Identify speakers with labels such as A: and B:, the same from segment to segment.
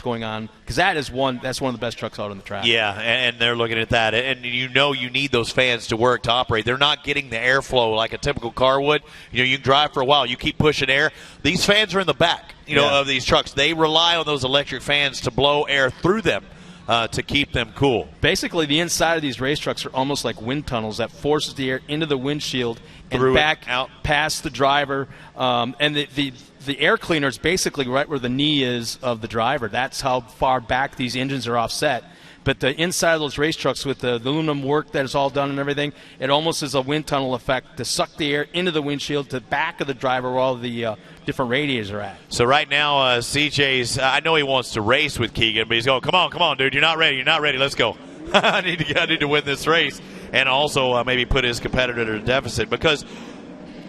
A: going on, because that's one of the best trucks out on the track.
B: Yeah, and they're looking at that, and you need those fans to work to operate. They're not getting the airflow like a typical car would. You can drive for a while, you keep pushing air. These fans are in the back, of these trucks. They rely on those electric fans to blow air through them to keep them cool.
A: Basically, the inside of these race trucks are almost like wind tunnels that forces the air into the windshield and back out past the driver, and the air cleaner is basically right where the knee is of the driver. That's how far back these engines are offset. But the inside of those race trucks with the aluminum work that is all done and everything, it almost is a wind tunnel effect to suck the air into the windshield to the back of the driver where all the different radiators are at.
B: So right now, CJ's, I know he wants to race with Keegan, but he's going, come on, dude, you're not ready, let's go. I need to win this race. And also maybe put his competitor at a deficit because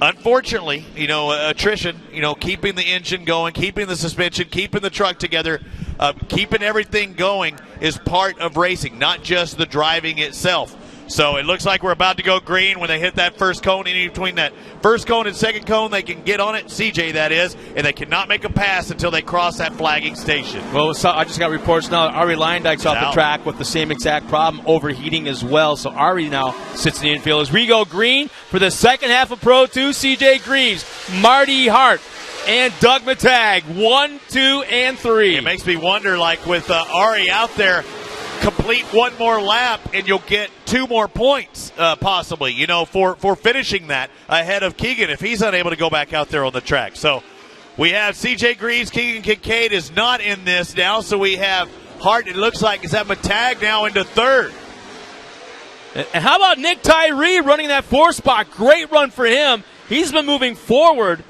B: unfortunately, attrition, keeping the engine going, keeping the suspension, keeping the truck together, keeping everything going is part of racing, not just the driving itself. So it looks like we're about to go green when they hit that first cone. In between that first cone and second cone, they can get on it, CJ that is, and they cannot make a pass until they cross that flagging station.
A: Well, I just got reports now that Ari Leindyk's off the track with the same exact problem, overheating as well. So Ari now sits in the infield as we go green for the second half of Pro 2. CJ Greaves, Marty Hart, and Doug Matag, 1, 2, and 3.
B: It makes me wonder, like with Ari out there, complete one more lap and you'll get 2 more points possibly, for finishing that ahead of Keegan if he's unable to go back out there on the track. So we have CJ Greaves, Keegan Kincaid is not in this now, so we have Hart, it looks like, is that Matag now into third.
A: And how about Nick Tyree running that 4 spot? Great run for him. He's been moving forward.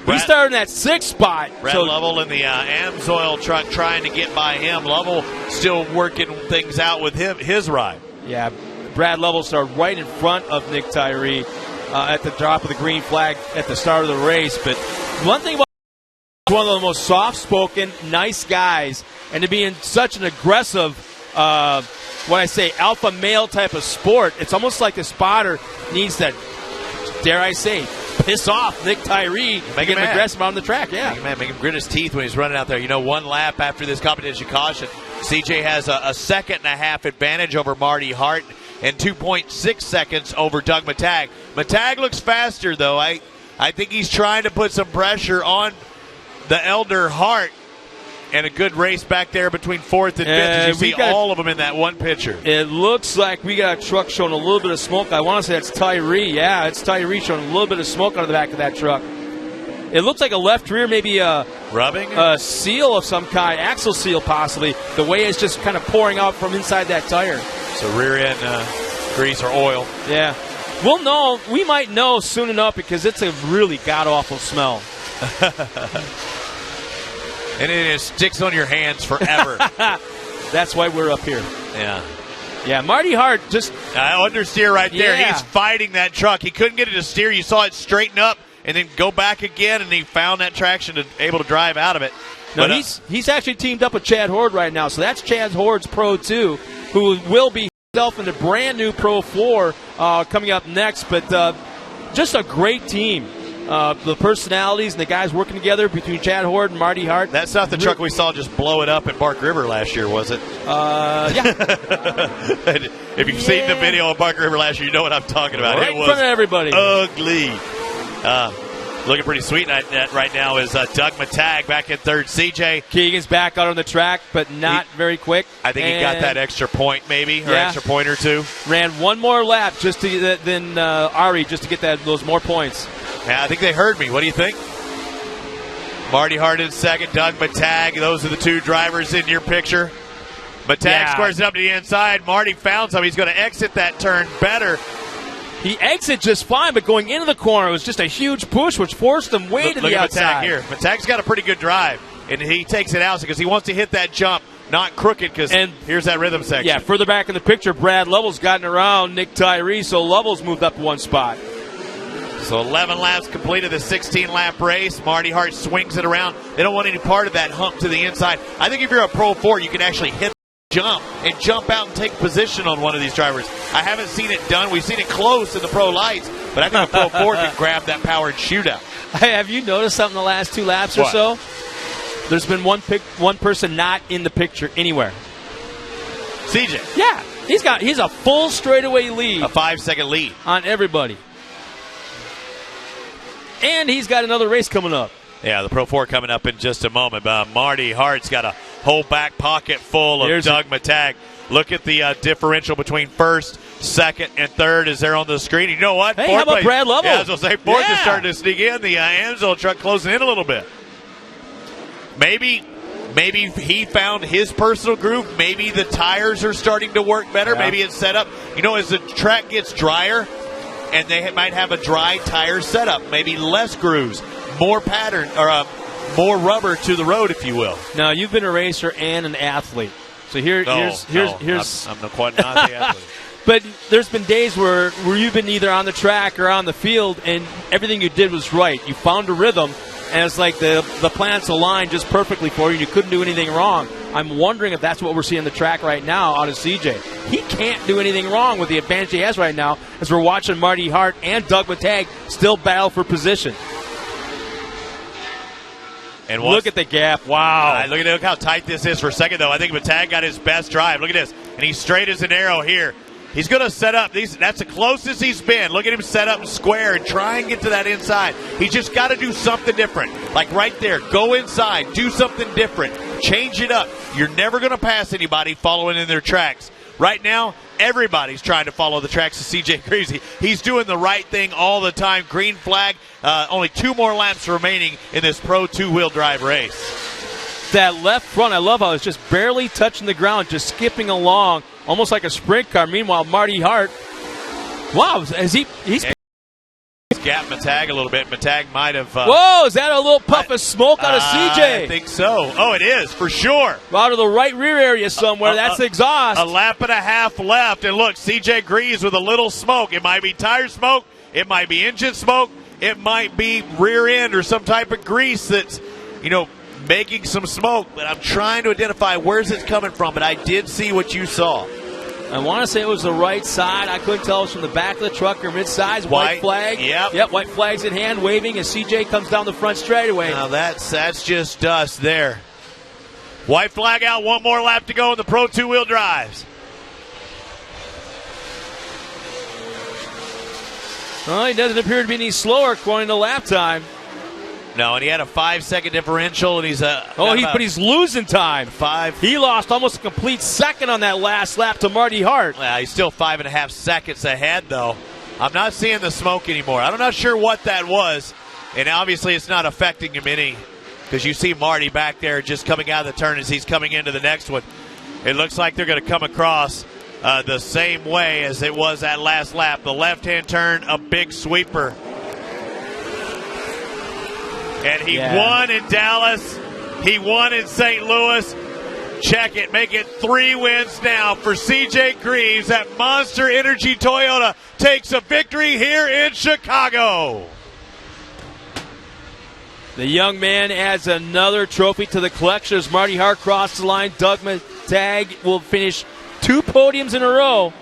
A: He started in that 6th spot.
B: Brad Lovell in the Amsoil truck trying to get by him. Lovell still working things out with his ride.
A: Yeah, Brad Lovell started right in front of Nick Tyree at the drop of the green flag at the start of the race. But one thing about one of the most soft-spoken, nice guys, and to be in such an aggressive, alpha male type of sport, it's almost like the spotter needs to, dare I say, piss off Nick Tyree, make him aggressive on the track. Yeah,
B: make him grit his teeth when he's running out there. 1 lap after this competition caution, CJ has a second and a half advantage over Marty Hart and 2.6 seconds over Doug Matag. Matag looks faster though. I think he's trying to put some pressure on the elder Hart. And a good race back there between 4th and 5th. As you see all of them in that one picture.
A: It looks like we got a truck showing a little bit of smoke. I want to say that's Tyree. Yeah, it's Tyree showing a little bit of smoke out of the back of that truck. It looks like a left rear, maybe a
B: rubbing,
A: a seal of some kind, axle seal possibly. The way it's just kind of pouring out from inside that tire.
B: So rear end grease or oil.
A: Yeah, we'll know. We might know soon enough because it's a really god awful smell.
B: And it just sticks on your hands forever.
A: That's why we're up here.
B: Yeah.
A: Yeah, Marty Hart just...
B: understeer right there. Yeah. He's fighting that truck. He couldn't get it to steer. You saw it straighten up and then go back again, and he found that traction to able to drive out of it.
A: No, he's actually teamed up with Chad Horde right now. So that's Chad Horde's Pro 2, who will be himself in the brand new Pro 4 coming up next. But just a great team. The personalities and the guys working together between Chad Horde and Marty Hart.
B: That's not the truck we saw just blow it up at Bark River last year, was it?
A: Yeah.
B: If you've seen the video of Bark River last year, you know what I'm talking about.
A: Right in front of everybody.
B: Ugly. Looking pretty sweet right now is Doug Matag back in third. CJ
A: Keegan's back out on the track, but not very quick.
B: I think he got that extra point maybe, or extra point or two.
A: Ran one more lap just to than Ari just to get those more points.
B: Yeah, I think they heard me. What do you think? Marty Hart in second, Doug Matag. Those are the 2 drivers in your picture. Matag squares it up to the inside. Marty found some. He's going to exit that turn better.
A: He exits just fine, but going into the corner, it was just a huge push, which forced him way to the outside.
B: Matag here. Matag's got a pretty good drive, and he takes it out because he wants to hit that jump, not crooked, because here's that rhythm section.
A: Yeah, further back in the picture, Brad Lovell's gotten around Nick Tyree, so Lovell's moved up 1 spot.
B: So 11 laps completed the 16-lap race. Marty Hart swings it around. They don't want any part of that hump to the inside. I think if you're a Pro 4, you can actually hit jump and jump out and take position on one of these drivers. I haven't seen it done. We've seen it close in the Pro Lights, but I think a Pro 4 can grab that powered shootout.
A: Hey, have you noticed something the last 2 laps or so? There's been one person not in the picture anywhere.
B: CJ.
A: Yeah. He's a full straightaway lead.
B: A 5-second lead.
A: On everybody. And he's got another race coming up.
B: Yeah, the Pro 4 coming up in just a moment. But Marty Hart's got a whole back pocket full of Doug Matag. Look at the differential between first, second, and third is there on the screen. You know what?
A: Hey, how about Brad Lovell?
B: Yeah, I was going to say, fourth is starting to sneak in. The Ansel truck closing in a little bit. Maybe he found his personal groove. Maybe the tires are starting to work better. Yeah. Maybe it's set up. You know, as the track gets drier, and they might have a dry tire setup, maybe less grooves, more pattern, or more rubber to the road, if you will.
A: Now, you've been a racer and an athlete. So here's
B: I'm quite not the athlete.
A: But there's been days where you've been either on the track or on the field, and everything you did was right. You found a rhythm, and it's like the planets aligned just perfectly for you, and you couldn't do anything wrong. I'm wondering if that's what we're seeing on the track right now out of CJ. He can't do anything wrong with the advantage he has right now, as we're watching Marty Hart and Doug Matag still battle for position. And look at the gap. Wow.
B: Look how tight this is for a second, though. I think Matag got his best drive. Look at this. And he's straight as an arrow here. He's going to set up. That's the closest he's been. Look at him set up and square and try and get to that inside. He's just got to do something different. Like right there. Go inside. Do something different. Change it up. You're never going to pass anybody following in their tracks. Right now, everybody's trying to follow the tracks of CJ Greaves. He's doing the right thing all the time. Green flag. Only 2 more laps remaining in this Pro 2-wheel drive race.
A: That left front, I love how it's just barely touching the ground, just skipping along, almost like a sprint car. Meanwhile, Marty Hart, wow, he's
B: gap Matag a little bit. Matag might have.
A: Whoa, is that a little puff of smoke out of CJ?
B: I think so. Oh, it is, for sure.
A: Out of the right rear area somewhere. That's exhaust.
B: A lap and a half left. And look, CJ Greaves with a little smoke. It might be tire smoke. It might be engine smoke. It might be rear end or some type of grease that's, making some smoke. But I'm trying to identify where's it coming from. But I did see what you saw.
A: I want to say it was the right side. I couldn't tell it was from the back of the truck or mid-size. White flag. Yep, white flag's in hand, waving as CJ comes down the front straightaway.
B: Now that's just dust there. White flag out, 1 more lap to go in the Pro 2-wheel drives.
A: Well, he doesn't appear to be any slower according to lap time.
B: No, and he had a 5-second differential, and he's
A: but he's losing time.
B: 5.
A: He lost almost a complete second on that last lap to Marty Hart.
B: Well, he's still 5.5 seconds ahead, though. I'm not seeing the smoke anymore. I'm not sure what that was, and obviously it's not affecting him any, because you see Marty back there just coming out of the turn as he's coming into the next one. It looks like they're going to come across the same way as it was that last lap. The left-hand turn, a big sweeper. And he won in Dallas. He won in St. Louis. Check it. Make it 3 wins now for CJ Greaves. That Monster Energy Toyota takes a victory here in Chicago.
A: The young man adds another trophy to the collection as Marty Hart crossed the line. Doug Matag will finish 2 podiums in a row,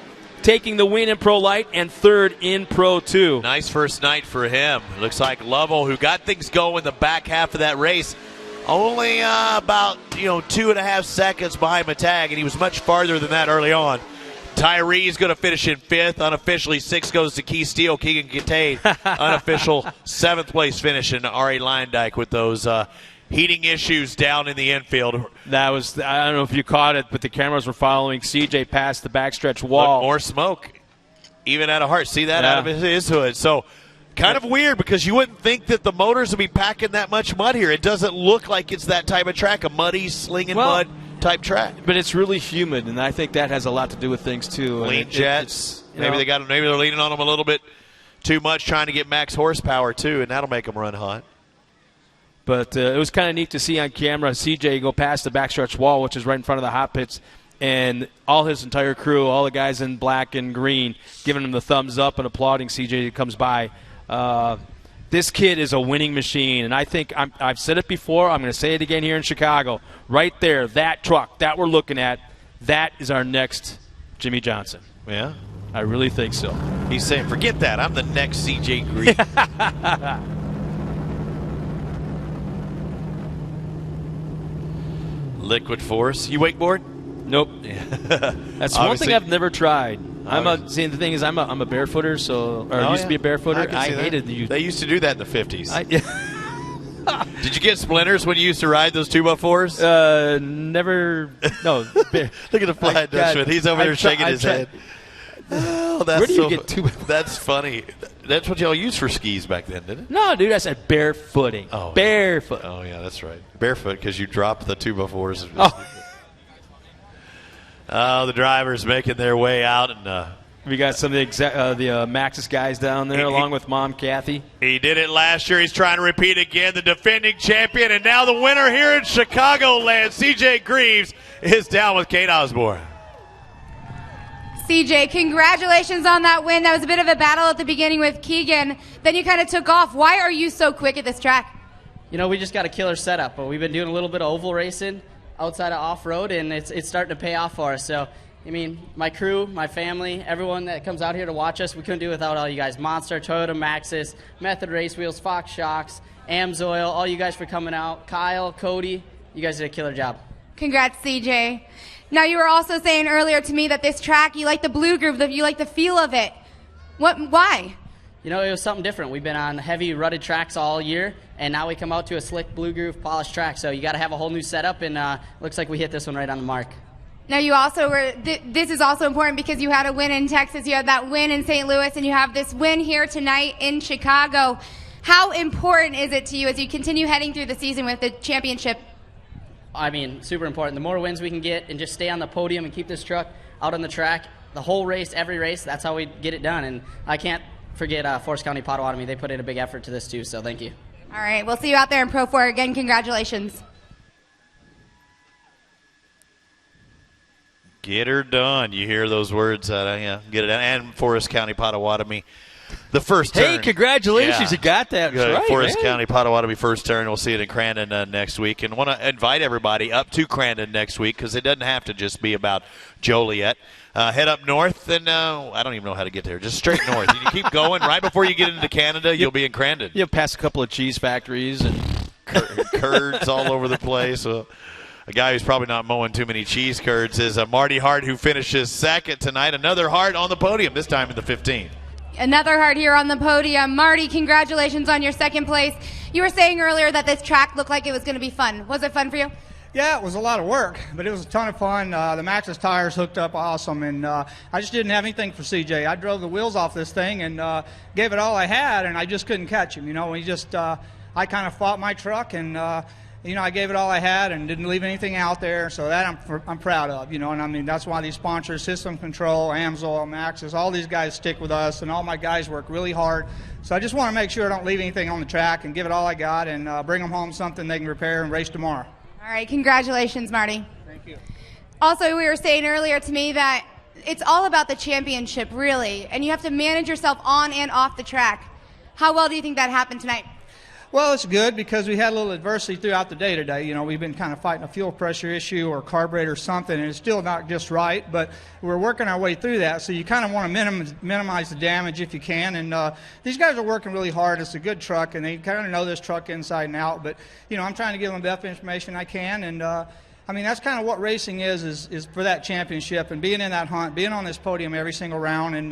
A: taking the win in Pro Light and 3rd in Pro 2.
B: Nice first night for him. Looks like Lovell, who got things going in the back half of that race, only about 2.5 seconds behind Matag, and he was much farther than that early on. Tyree's going to finish in 5th. Unofficially, 6th goes to Key Steele. Keegan Kincaid, unofficial 7th place finish, and Ari Leindijk with those heating issues down in the infield.
A: That was, I don't know if you caught it, but the cameras were following CJ past the backstretch wall.
B: Look, more smoke, even out of Hart. See that out of his hood. So kind of weird, because you wouldn't think that the motors would be packing that much mud here. It doesn't look like it's that type of track, a muddy, slinging mud type track.
A: But it's really humid, and I think that has a lot to do with things too.
B: Lean jets. Maybe they're leaning on them a little bit too much, trying to get max horsepower too, and that'll make them run hot.
A: But it was kind of neat to see on camera CJ go past the backstretch wall, which is right in front of the hot pits, and all his entire crew, all the guys in black and green, giving him the thumbs up and applauding CJ who comes by. This kid is a winning machine, and I think I've said it before. I'm going to say it again here in Chicago. Right there, that truck that we're looking at, that is our next Jimmy Johnson.
B: Yeah,
A: I really think so.
B: He's saying, forget that. I'm the next CJ Greaves. Liquid Force. You wakeboard?
A: Nope. That's one thing I've never tried. See, the thing is, I'm a barefooter, used to be a barefooter. I hated the.
B: They used to do that in the 50s. Did you get splinters when you used to ride those 2x4s?
A: Never. No.
B: Look at the Flying Dutchman. He's over there shaking his head. Oh, that's
A: Where do you get 2x4s?
B: That's funny. That's what y'all used for skis back then, didn't it?
A: No, dude, I said barefooting.
B: Oh,
A: barefoot.
B: Oh, yeah, that's right. Barefoot because you dropped the 2x4s. The drivers making their way out, and
A: we got some of the Maxis guys down there, along with Mom Kathy.
B: He did it last year. He's trying to repeat again. The defending champion, and now the winner here in Chicagoland, CJ Greaves, is down with Kate Osborne.
C: CJ, congratulations on that win. That was a bit of a battle at the beginning with Keegan. Then you kind of took off. Why are you so quick at this track?
D: We just got a killer setup, but we've been doing a little bit of oval racing outside of off-road, and it's starting to pay off for us. So, my crew, my family, everyone that comes out here to watch us, we couldn't do it without all you guys. Monster, Toyota Maxis, Method Race Wheels, Fox Shocks, Amsoil, all you guys for coming out. Kyle, Cody, you guys did a killer job.
C: Congrats, CJ. Now, you were also saying earlier to me that this track, you like the blue groove, you like the feel of it. Why?
D: It was something different. We've been on heavy rutted tracks all year, and now we come out to a slick blue groove polished track. So you got to have a whole new setup, and looks like we hit this one right on the mark.
C: Now, you also were. This is also important because you had a win in Texas, you had that win in St. Louis, and you have this win here tonight in Chicago. How important is it to you as you continue heading through the season with the championship?
D: Super important. The more wins we can get and just stay on the podium and keep this truck out on the track, the whole race, every race, that's how we get it done. And I can't forget Forest County Potawatomi. They put in a big effort to this too, so thank you.
C: All right, we'll see you out there in Pro 4. Again, congratulations.
B: Get her done. You hear those words. Get it done. And Forest County Potawatomi. The first turn.
A: Hey, congratulations. You got that right.
B: Forest County Potawatomi first turn. We'll see it in Crandon next week. And want to invite everybody up to Crandon next week because it doesn't have to just be about Joliet. Head up north, and I don't even know how to get there. Just straight north. You keep going. Right before you get into Canada, you'll be in Crandon.
A: You'll pass a couple of cheese factories and
B: curds all over the place. A guy who's probably not mowing too many cheese curds is Marty Hart, who finishes second tonight. Another Hart on the podium, this time in the 15.
C: Another Hart here on the podium. Marty, congratulations on your second place. You were saying earlier that this track looked like it was going to be fun. Was it fun for you?
E: Yeah, it was a lot of work, but it was a ton of fun. The Maxis tires hooked up awesome, and I just didn't have anything for CJ. I drove the wheels off this thing and gave it all I had, and I just couldn't catch him. I kind of fought my truck, and I gave it all I had and didn't leave anything out there. So that I'm proud of. And that's why these sponsors, System Control, Amsoil, Maxis, all these guys stick with us, and all my guys work really hard. So I just want to make sure I don't leave anything on the track and give it all I got and bring them home something they can repair and race tomorrow.
C: All right, congratulations, Marty.
E: Thank you.
C: Also, we were saying earlier to me that it's all about the championship, really, and you have to manage yourself on and off the track. How well do you think that happened tonight?
E: Well, it's good because we had a little adversity throughout the day today. We've been kind of fighting a fuel pressure issue or carburetor or something, and it's still not just right, but we're working our way through that. So you kind of want to minimize the damage if you can. And these guys are working really hard. It's a good truck, and they kind of know this truck inside and out. But, I'm trying to give them the best information I can. And, that's kind of what racing is for that championship and being in that hunt, being on this podium every single round and,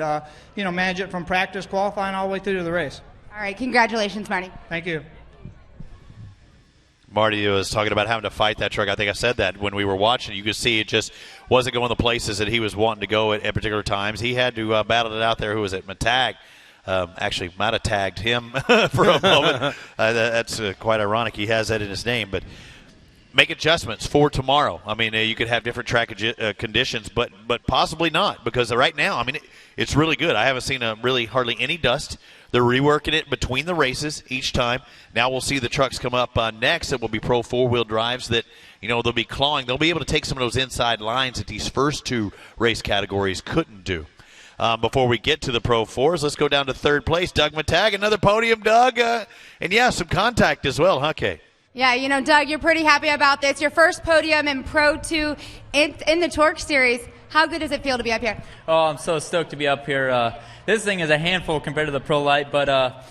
E: manage it from practice, qualifying all the way through to the race.
C: All right, congratulations, Marty.
E: Thank you.
B: Marty was talking about having to fight that truck. I think I said that when we were watching. You could see it just wasn't going the places that he was wanting to go at particular times. He had to battle it out there. Who was it? Matag. Actually, might have tagged him for a moment. That's quite ironic. He has that in his name. But make adjustments for tomorrow. You could have different track conditions, but possibly not because right now, it's really good. I haven't seen really hardly any dust. They're reworking it between the races each time. Now we'll see the trucks come up next. It will be Pro 4-wheel drives that, they'll be clawing. They'll be able to take some of those inside lines that these first two race categories couldn't do. Before we get to the Pro 4s, let's go down to third place. Doug Matag, another podium, Doug. Some contact as well, huh, Kate?
C: Yeah, Doug, you're pretty happy about this. Your first podium in Pro 2 in the Torc Series. How good does it feel to be up here?
F: Oh, I'm so stoked to be up here. This thing is a handful compared to the Pro Light, but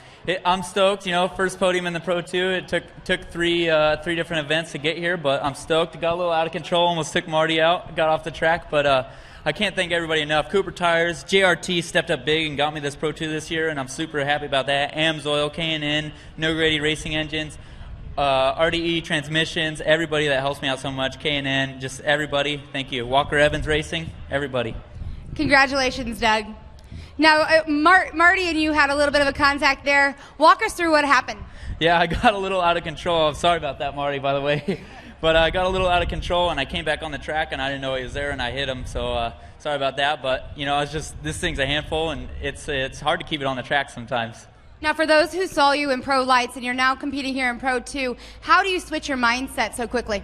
F: I'm stoked. You know, first podium in the Pro 2. It took three different events to get here, but I'm stoked. Got a little out of control, almost took Marty out, got off the track, but I can't thank everybody enough. Cooper Tires, JRT stepped up big and got me this Pro 2 this year, and I'm super happy about that. AMSOIL, K&N, No Grady Racing Engines, RDE Transmissions, everybody that helps me out so much, K&N, just everybody, thank you. Walker Evans Racing, everybody.
C: Congratulations, Doug. Now, Marty and you had a little bit of a contact there. Walk us through what happened.
F: Yeah, I got a little out of control. I'm sorry about that, Marty, by the way. But I got a little out of control, and I came back on the track, and I didn't know he was there, and I hit him. So sorry about that. But, you know, it's just this thing's a handful, and it's hard to keep it on the track sometimes.
C: Now, for those who saw you in Pro Lights and you're now competing here in Pro 2, how do you switch your mindset so quickly?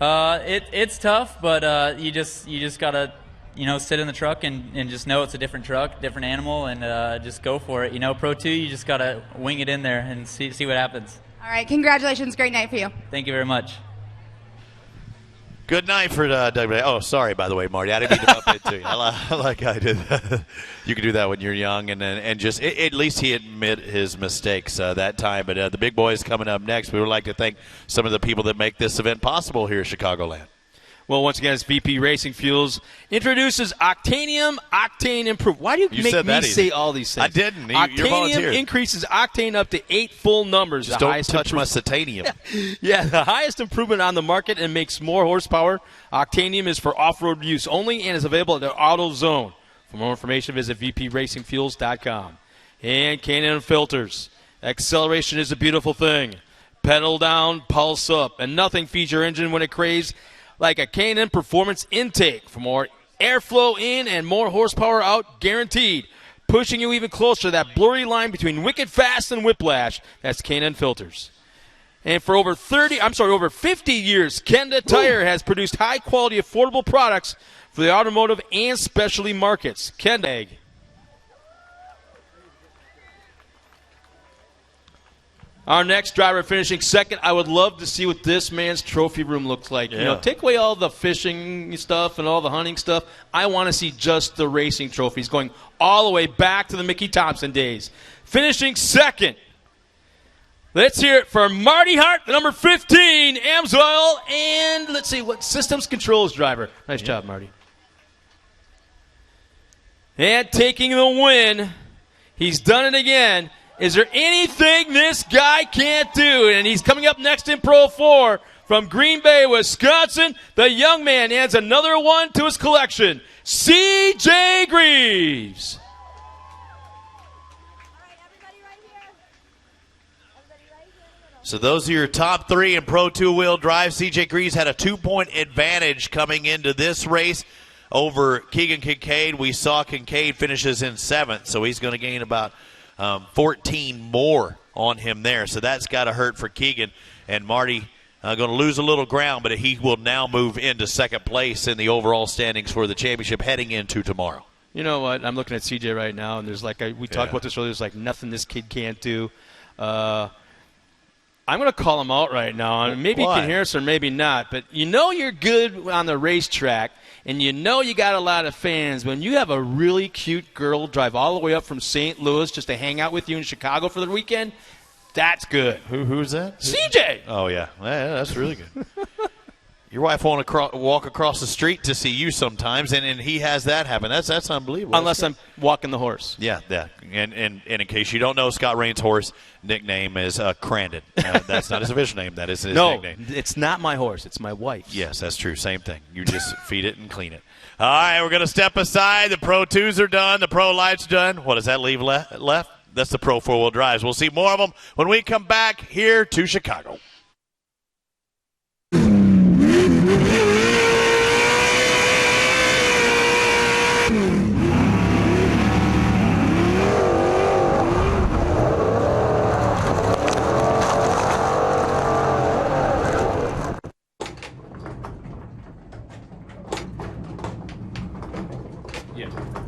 F: It's tough, but you just got to, you know, sit in the truck and just know it's a different truck, different animal, and just go for it. You know, Pro 2, you just got to wing it in there and see what happens.
C: All right, congratulations. Great night for you.
F: Thank you very much.
B: Good night for Doug. Oh, sorry, by the way, Marty. I didn't mean to bump into you. I like I did. You can do that when you're young, and just at least he admit his mistakes that time. But the big boys coming up next. We would like to thank some of the people that make this event possible here at Chicagoland.
A: Well, once again, it's VP Racing Fuels introduces Octanium Octane Improve. Why do you make me say all these things?
B: I didn't.
A: Octanium increases octane up to 8 full numbers.
B: Just don't touch my Satanium.
A: Yeah, the highest improvement on the market and makes more horsepower. Octanium is for off-road use only and is available at the AutoZone. For more information, visit vpracingfuels.com. And K&N Filters. Acceleration is a beautiful thing. Pedal down, pulse up, and nothing feeds your engine when it craves like a K&N Performance Intake. For more airflow in and more horsepower out, guaranteed. Pushing you even closer to that blurry line between wicked fast and whiplash. That's K&N Filters. And for over 50 years, Kenda Tire has produced high-quality, affordable products for the automotive and specialty markets. Kenda. Our next driver finishing second. I would love to see what this man's trophy room looks like. Yeah. You know, take away all the fishing stuff and all the hunting stuff. I want to see just the racing trophies going all the way back to the Mickey Thompson days. Finishing second. Let's hear it for Marty Hart, the number 15, AMSOIL, and let's see what systems controls driver. Nice job, Marty. And taking the win, he's done it again. Is there anything this guy can't do? And he's coming up next in Pro 4 from Green Bay, Wisconsin. The young man adds another one to his collection. C.J. Greaves.
B: So those are your top three in Pro 2-wheel drive. C.J. Greaves had a 2-point advantage coming into this race over Keegan Kincaid. We saw Kincaid finishes in 7th, so he's going to gain about 14 more on him there. So that's got to hurt for Keegan. And Marty going to lose a little ground, but he will now move into second place in the overall standings for the championship heading into tomorrow.
A: You know what? I'm looking at CJ right now, and there's we talked about this earlier. There's like nothing this kid can't do. I'm going to call him out right now. And maybe he can hear us or maybe not. But you know you're good on the racetrack, and you know you got a lot of fans when you have a really cute girl drive all the way up from St. Louis just to hang out with you in Chicago for the weekend. That's good.
B: Who's that?
A: CJ.
B: Oh, yeah. Yeah, that's really good. Your wife won't walk across the street to see you sometimes, and he has that happen. That's unbelievable.
A: Unless I'm walking the horse.
B: Yeah. And in case you don't know, Scott Rain's horse nickname is Crandon. That's not his official name. That is his nickname.
A: No, it's not my horse. It's my wife's.
B: Yes, that's true. Same thing. You just feed it and clean it. All right, we're going to step aside. The Pro 2s are done. The Pro Lights done. What does that leave left? That's the Pro 4-wheel drives. We'll see more of them when we come back here to Chicago.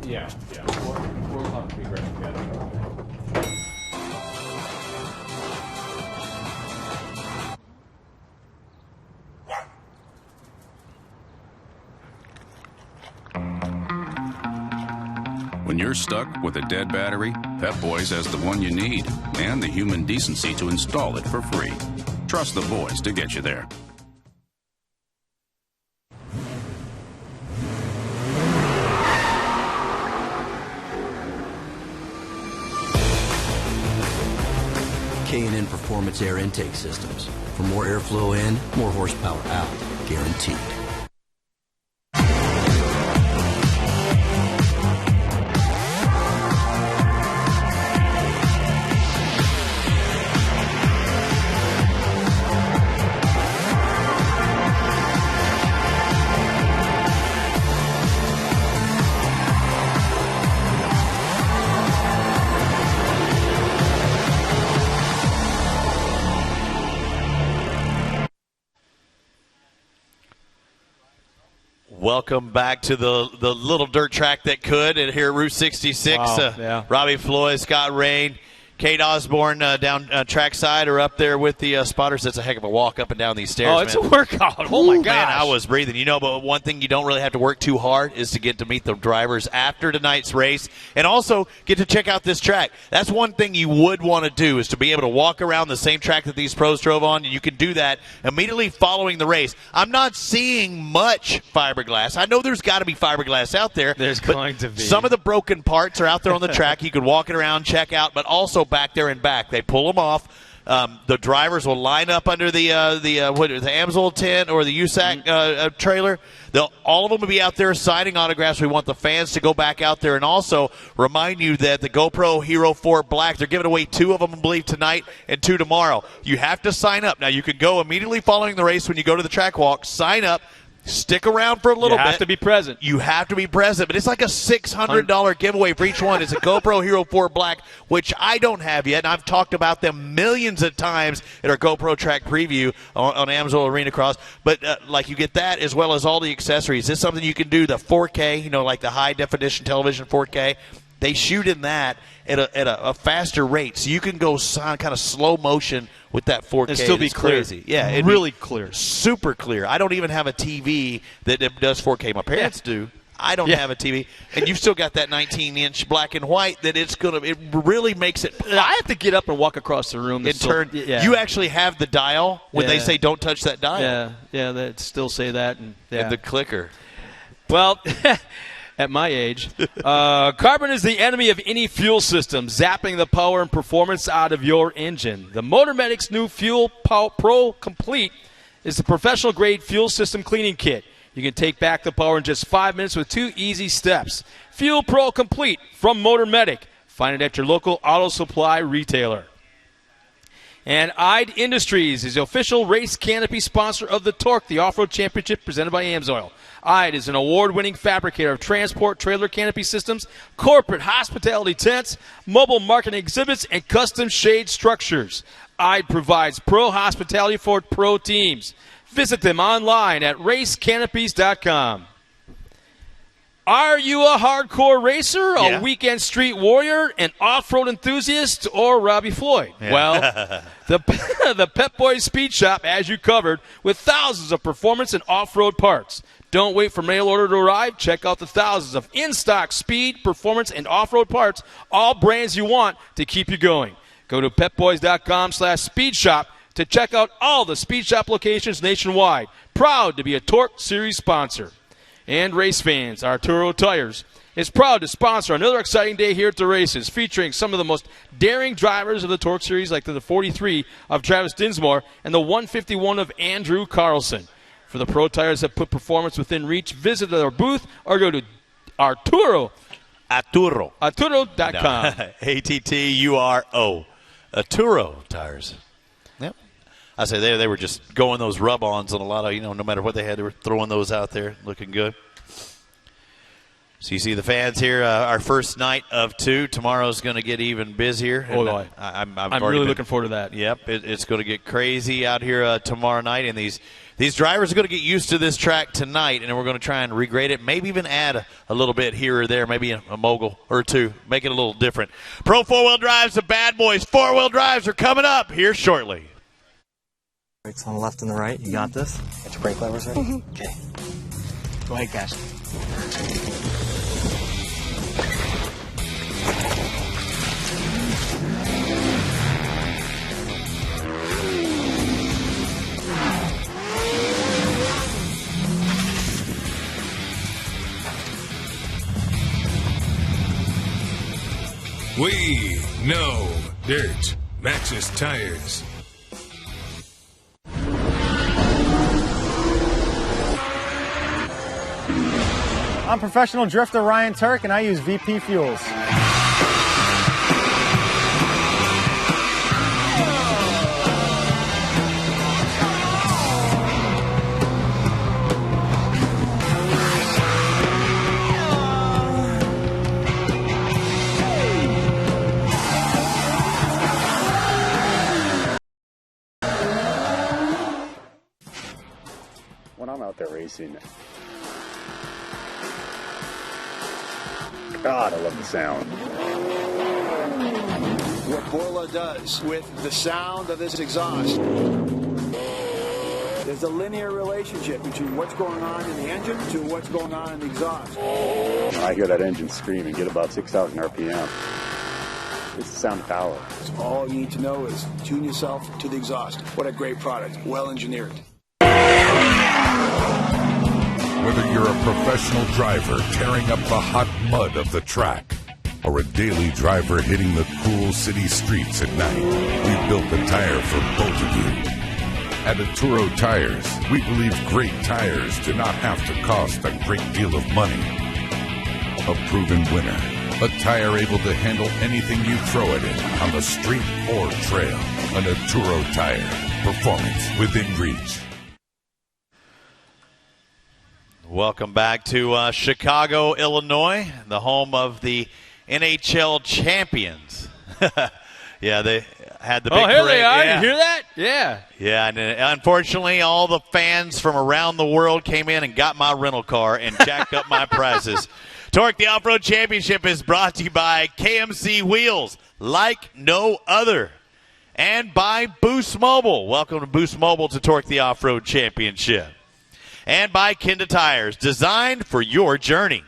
G: Yeah. We'll have to be great together.
H: When you're stuck with a dead battery, Pep Boys has the one you need and the human decency to install it for free. Trust the boys to get you there.
I: K&N Performance Air Intake Systems. For more airflow in, more horsepower out. Guaranteed.
B: Welcome back to the little dirt track that could and here at Route 66.
A: Wow,
B: Robbie Floyd, Scott Rain, Kate Osborne down trackside are up there with the spotters. That's a heck of a walk up and down these stairs.
A: Oh, it's a workout. Oh, my gosh.
B: Man, I was breathing. But one thing you don't really have to work too hard is to get to meet the drivers after tonight's race and also get to check out this track. That's one thing you would want to do is to be able to walk around the same track that these pros drove on, and you can do that immediately following the race. I'm not seeing much fiberglass. I know there's got to be fiberglass out there.
A: There's going to be.
B: Some of the broken parts are out there on the track. You could walk it around, check out, but also back there and back. They pull them off. The drivers will line up under the Amsoil tent or the USAC trailer. All of them will be out there signing autographs. We want the fans to go back out there and also remind you that the GoPro Hero 4 Black, they're giving away 2 of them, I believe, tonight and 2 tomorrow. You have to sign up. Now, you can go immediately following the race when you go to the track walk, sign up, stick around for a little bit.
A: You have to be present.
B: You have to be present, but it's like a $600 giveaway for each one. It's a GoPro Hero 4 Black, which I don't have yet, and I've talked about them millions of times at our GoPro track preview on Amsoil Arena Cross. But you get that as well as all the accessories. This is something you can do, the 4K, like the high-definition television 4K. They shoot in that at a faster rate, so you can go kind of slow motion with that 4K.
A: And still be clear.
B: Crazy. Yeah, it'd
A: really
B: be
A: clear.
B: Super clear. I don't even have a TV that does 4K. My parents do. I don't have a TV. And you've still got that 19-inch black and white that it really makes it pop.
A: I have to get up and walk across the room.
B: You actually have the dial when they say don't touch that dial.
A: Yeah, they still say that. And
B: the clicker.
A: Well, at my age, carbon is the enemy of any fuel system, zapping the power and performance out of your engine. The MotorMedic's new Fuel Pro Complete is the professional-grade fuel system cleaning kit. You can take back the power in just 5 minutes with 2 easy steps. Fuel Pro Complete from MotorMedic. Find it at your local auto supply retailer. And IDE Industries is the official race canopy sponsor of the Torc, the Off-Road Championship presented by Amsoil. IDE is an award-winning fabricator of transport trailer canopy systems, corporate hospitality tents, mobile marketing exhibits, and custom shade structures. IDE provides pro hospitality for pro teams. Visit them online at racecanopies.com. Are you a hardcore racer, a weekend street warrior, an off-road enthusiast, or Robbie Floyd? Yeah. Well, the Pep Boys Speed Shop has you covered with thousands of performance and off-road parts. Don't wait for mail order to arrive. Check out the thousands of in-stock speed, performance, and off-road parts, all brands you want to keep you going. Go to pepboys.com/speedshop to check out all the Speed Shop locations nationwide. Proud to be a Torc Series sponsor. And race fans, Arturo Tires is proud to sponsor another exciting day here at the races, featuring some of the most daring drivers of the Torc Series, like the 43 of Travis Dinsmore and the 151 of Andrew Carlson. For the pro tires that put performance within reach, visit our booth or go to Arturo.com.
B: Atturo. Arturo Tires. Yep. I say they were just going those rub-ons on a lot of, no matter what they had, they were throwing those out there, looking good. So you see the fans here, our first night of 2. Tomorrow's going to get even busier.
A: Oh, boy. I'm really looking forward to that.
B: Yep, it's going to get crazy out here tomorrow night, and these drivers are going to get used to this track tonight, and we're going to try and regrade it, maybe even add a little bit here or there, maybe a mogul or 2, make it a little different. Pro 4-wheel drives, the bad boys, 4-wheel drives are coming up here shortly.
J: Brakes on the left and the right. You got this? Get your brake levers ready? Mm-hmm. Okay. Go ahead, guys.
K: We know dirt matches tires.
L: I'm professional drifter Ryan Torc, and I use VP fuels.
M: When I'm out there racing, God, I love the sound.
N: What Borla does with the sound of this exhaust, there's a linear relationship between what's going on in the engine to what's going on in the exhaust.
M: I hear that engine scream and get about 6,000 RPM. It's the sound of power.
N: So all you need to know is tune yourself to the exhaust. What a great product, well engineered.
K: Whether you're a professional driver tearing up the hot mud of the track or a daily driver hitting the cool city streets at night, we built the tire for both of you. At Atturo Tires, we believe great tires do not have to cost a great deal of money. A proven winner, a tire able to handle anything you throw at it on the street or trail. An Atturo Tire, performance within reach.
B: Welcome back to Chicago, Illinois, the home of the NHL champions. Yeah, they had the big parade.
A: Oh, here they are.
B: Yeah.
A: You hear that? Yeah.
B: Yeah, and unfortunately, all the fans from around the world came in and got my rental car and jacked up my prices. Torc, the Off-Road Championship, is brought to you by KMC Wheels, like no other, and by Boost Mobile. Welcome to Boost Mobile to Torc, the Off-Road Championship. And by Kenda Tires, designed for your journey.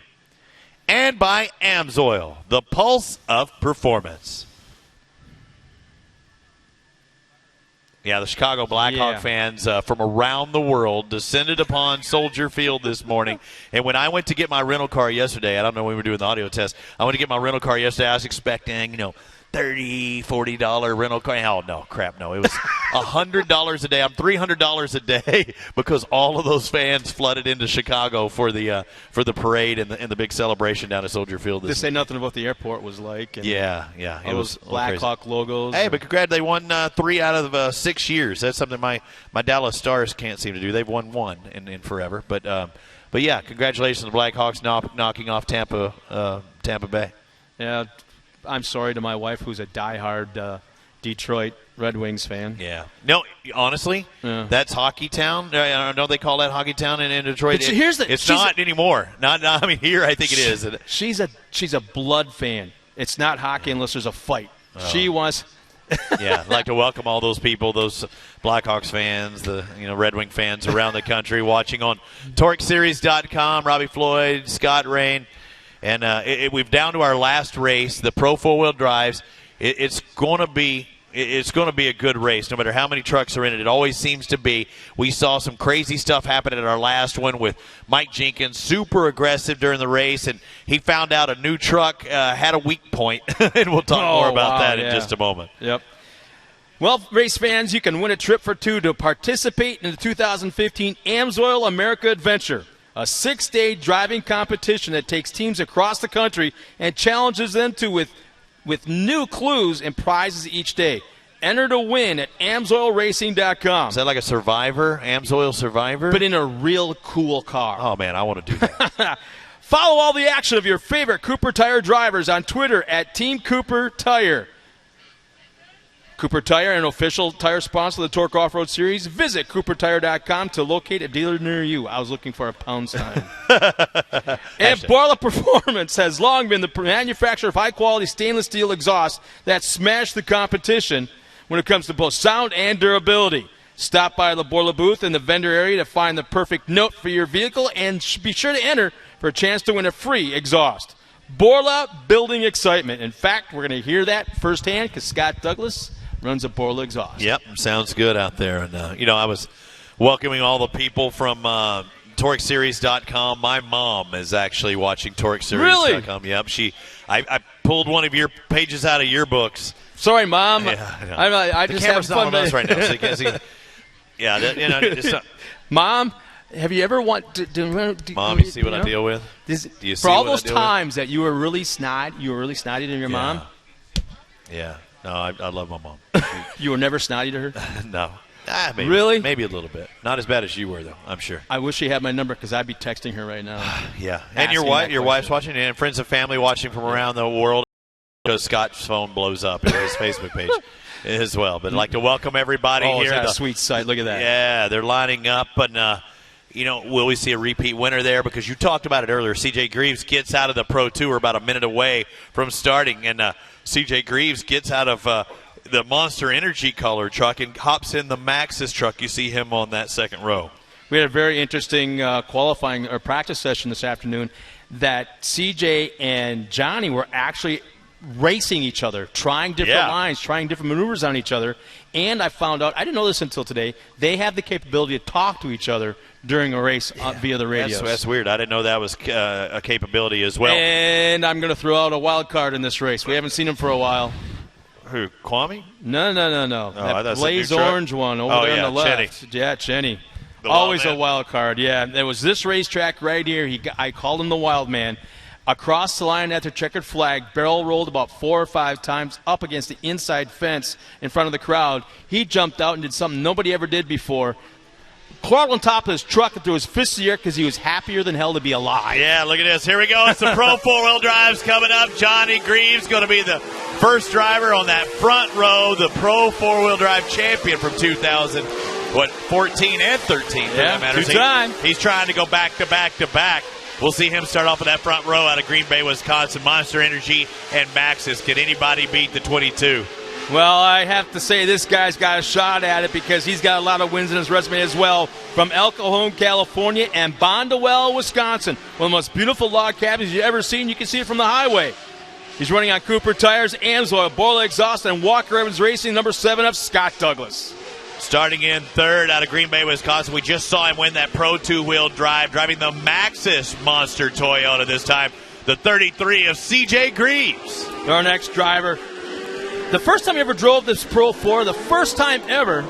B: And by AMSOIL, the pulse of performance. Yeah, the Chicago Blackhawk fans from around the world descended upon Soldier Field this morning. And when I went to get my rental car yesterday, I don't know when we were doing the audio test, I went to get my rental car yesterday, I was expecting, $30, $40 rental car. Oh, no, crap, no. It was $100 a day. I'm $300 a day because all of those fans flooded into Chicago for the parade and the big celebration down at Soldier Field.
A: They say nothing about the airport was like. And
B: yeah.
A: It was Blackhawk logos.
B: Hey, but congrats, they won 3 out of 6 years. That's something my Dallas Stars can't seem to do. They've won 1 in forever. But yeah, congratulations to the Blackhawks knocking off Tampa Bay.
A: Yeah. I'm sorry to my wife, who's a diehard Detroit Red Wings fan.
B: Yeah. No, honestly, that's Hockey Town. I know they call that Hockey Town in Detroit. It's not anymore. Not. I mean, here I think it is.
A: She's a blood fan. It's not hockey unless there's a fight. Oh. She wants.
B: Yeah, I'd like to welcome all those people, those Blackhawks fans, the Red Wing fans around the country watching on TorcSeries.com. Robbie Floyd, Scott Rain. And we've down to our last race, the Pro 4-wheel drives. It's going to be a good race, no matter how many trucks are in it. It always seems to be. We saw some crazy stuff happen at our last one with Mike Jenkins, super aggressive during the race, and he found out a new truck had a weak point. And we'll talk more about that in just a moment.
A: Yep. Well, race fans, you can win a trip for 2 to participate in the 2015 AMSOIL America Adventure, a 6-day driving competition that takes teams across the country and challenges them with new clues and prizes each day. Enter to win at AMSOILRacing.com.
B: Is that like a Survivor, AMSOIL Survivor?
A: But in a real cool car.
B: Oh, man, I want to do that.
A: Follow all the action of your favorite Cooper Tire drivers on Twitter at Team Cooper Tire. Cooper Tire, an official tire sponsor of the Torc Off-Road Series. Visit CooperTire.com to locate a dealer near you. I was looking for a pound sign. And Borla Performance has long been the manufacturer of high-quality stainless steel exhaust that smash the competition when it comes to both sound and durability. Stop by the Borla booth in the vendor area to find the perfect note for your vehicle, and be sure to enter for a chance to win a free exhaust. Borla, building excitement. In fact, we're going to hear that firsthand because Scott Douglas runs a Borla exhaust.
B: Yep, sounds good out there. And, I was welcoming all the people from TorcSeries.com. My mom is actually watching TorcSeries.com.
A: Really?
B: Yep. I pulled one of your pages out of your books.
A: Sorry, Mom.
B: Yeah,
A: I
B: the
A: just
B: camera's
A: have
B: not
A: fun.
B: on us right now, so you can't see. Yeah, it's not.
A: Mom, have you ever
B: Mom, you see what I deal with? Do you see
A: for all
B: what I
A: those
B: deal with?
A: times that you were really snide, to your mom?
B: Yeah. No, I love my mom.
A: You were never snotty to her?
B: No. Maybe,
A: really?
B: Maybe a little bit. Not as bad as you were, though, I'm sure.
A: I wish she had my number because I'd be texting her right now.
B: Yeah. And your wife's watching, and friends and family watching from around the world because Scott's phone blows up in his Facebook page as well. But I'd like to welcome everybody here.
A: Oh, that's a sweet sight. Look at that.
B: Yeah, they're lining up. And, will we see a repeat winner there? Because you talked about it earlier. C.J. Greaves gets out of the Pro Tour about a minute away from starting. And C.J. Greaves gets out of the Monster Energy color truck and hops in the Maxxis truck. You see him on that second row.
A: We had a very interesting qualifying or practice session this afternoon that CJ and Johnny were actually racing each other, trying different lines, trying different maneuvers on each other. And I found out, I didn't know this until today, they have the capability to talk to each other during a race via the radios.
B: That's weird. I didn't know that was a capability as well.
A: And I'm going to throw out a wild card in this race. We haven't seen him for a while.
B: Who, Kwame?
A: No.
B: Oh,
A: that blaze orange one over there on the left.
B: Chenny.
A: Yeah, Chenny. Always a wild card. Yeah, there was this racetrack right here. I called him the wild man. Across the line at the checkered flag, barrel rolled about 4 or 5 times up against the inside fence in front of the crowd. He jumped out and did something nobody ever did before. Crawled on top of his truck and threw his fist in the air because he was happier than hell to be alive.
B: Yeah, look at this. Here we go. It's the Pro 4-wheel drives coming up. Johnny Greaves going to be the first driver on that front row, the Pro 4-wheel drive champion from 2014 and 13.
A: Yeah,
B: that matters. He's trying to go back to back to back. We'll see him start off in that front row out of Green Bay, Wisconsin. Monster Energy and Maxxis. Can anybody beat the 22?
A: Well, I have to say this guy's got a shot at it because he's got a lot of wins in his resume as well. From El Cajon, California, and Bondwell, Wisconsin. One of the most beautiful log cabins you've ever seen. You can see it from the highway. He's running on Cooper tires, Amsoil, Boyle exhaust, and Walker Evans Racing, number 7 of Scott Douglas.
B: Starting in third out of Green Bay, Wisconsin. We just saw him win that Pro 2-wheel drive, driving the Maxxis Monster Toyota this time. The 33 of C.J. Greaves.
A: Our next driver. The first time he ever drove this Pro 4, the first time ever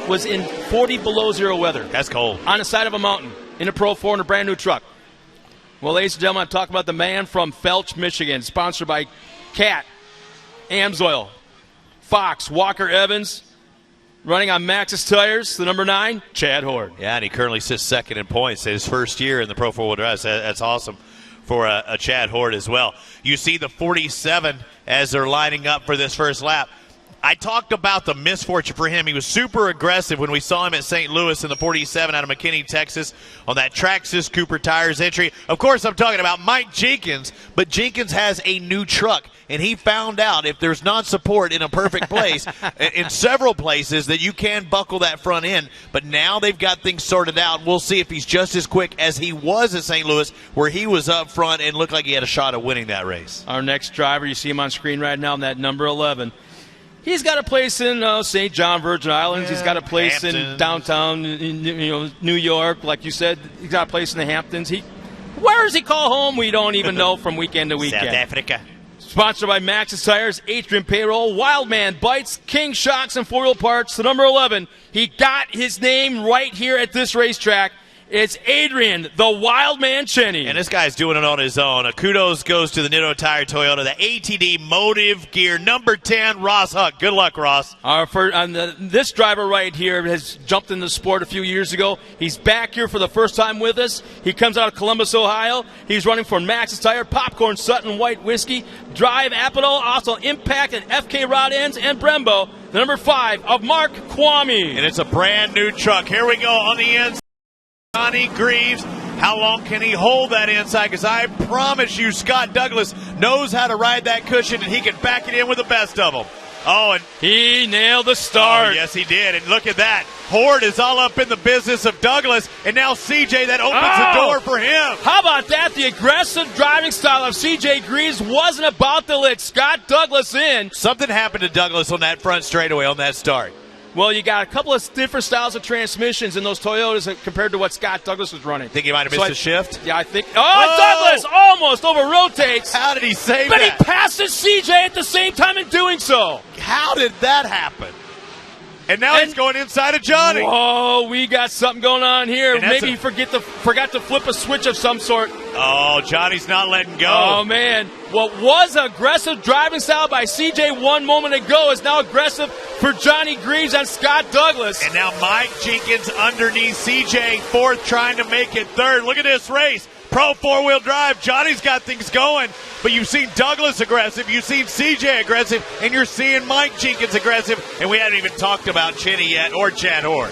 A: was in 40 below zero weather.
B: That's cold.
A: On the side of a mountain in a Pro 4 in a brand new truck. Well, ladies and gentlemen, I'm talking about the man from Felch, Michigan, sponsored by Cat, Amsoil, Fox, Walker Evans, running on Maxxis tires, the number 9, Chad Horde.
B: Yeah, and he currently sits second in points. His first year in the Pro 4-wheel drive. That's awesome for a Chad Horde as well. You see the 47 as they're lining up for this first lap. I talked about the misfortune for him. He was super aggressive when we saw him at St. Louis in the 47 out of McKinney, Texas, on that Traxxas Cooper Tires entry. Of course, I'm talking about Mike Jenkins, but Jenkins has a new truck, and he found out if there's non-support in a perfect place, in several places, that you can buckle that front end. But now they've got things sorted out. We'll see if he's just as quick as he was at St. Louis, where he was up front and looked like he had a shot at winning that race.
A: Our next driver, you see him on screen right now, that number 11. He's got a place in St. John, Virgin Islands. He's got a place in downtown New York. Like you said, he's got a place in the Hamptons. Where does he call home? We don't even know from weekend to weekend.
B: South Africa.
A: Sponsored by Maxxis Tires, Atrium Payroll, Wildman Bites, King Shocks, and 4-wheel parts. The number 11, he got his name right here at this racetrack. It's Adrian, the Wild Man Cheney.
B: And this guy's doing it on his own. Kudos goes to the Nitto Tire Toyota, the ATD Motive Gear, number 10, Ross Huck. Good luck, Ross.
A: This driver right here has jumped in the sport a few years ago. He's back here for the first time with us. He comes out of Columbus, Ohio. He's running for Maxxis Tire, Popcorn, Sutton, White Whiskey, Drive, Apodol, also Impact, and FK Rod Ends, and Brembo, the number 5 of Mark Kwame.
B: And it's a brand new truck. Here we go on the inside. Johnny Greaves, how long can he hold that inside? Because I promise you, Scott Douglas knows how to ride that cushion, and he can back it in with the best of them. Oh, and
A: he nailed the start.
B: Oh, yes, he did. And look at that. Horde is all up in the business of Douglas, and now CJ, that opens the door for him.
A: How about that? The aggressive driving style of CJ Greaves wasn't about to let Scott Douglas in.
B: Something happened to Douglas on that front straightaway on that start.
A: Well, you got a couple of different styles of transmissions in those Toyotas compared to what Scott Douglas was running.
B: Think he might have missed a shift?
A: Yeah, I think. Douglas almost over-rotates.
B: How did he save
A: but
B: that?
A: But he passes CJ at the same time in doing so.
B: How did that happen? And now he's going inside of Johnny.
A: Whoa, we got something going on here. Maybe he forgot to flip a switch of some sort.
B: Oh, Johnny's not letting go.
A: Oh, man. What was aggressive driving style by CJ one moment ago is now aggressive for Johnny Greaves on Scott Douglas.
B: And now Mike Jenkins underneath CJ, fourth, trying to make it third. Look at this race. Pro four-wheel drive. Johnny's got things going, but you've seen Douglas aggressive, you've seen CJ aggressive, and you're seeing Mike Jenkins aggressive, and we haven't even talked about Chinny yet or Chad Horde.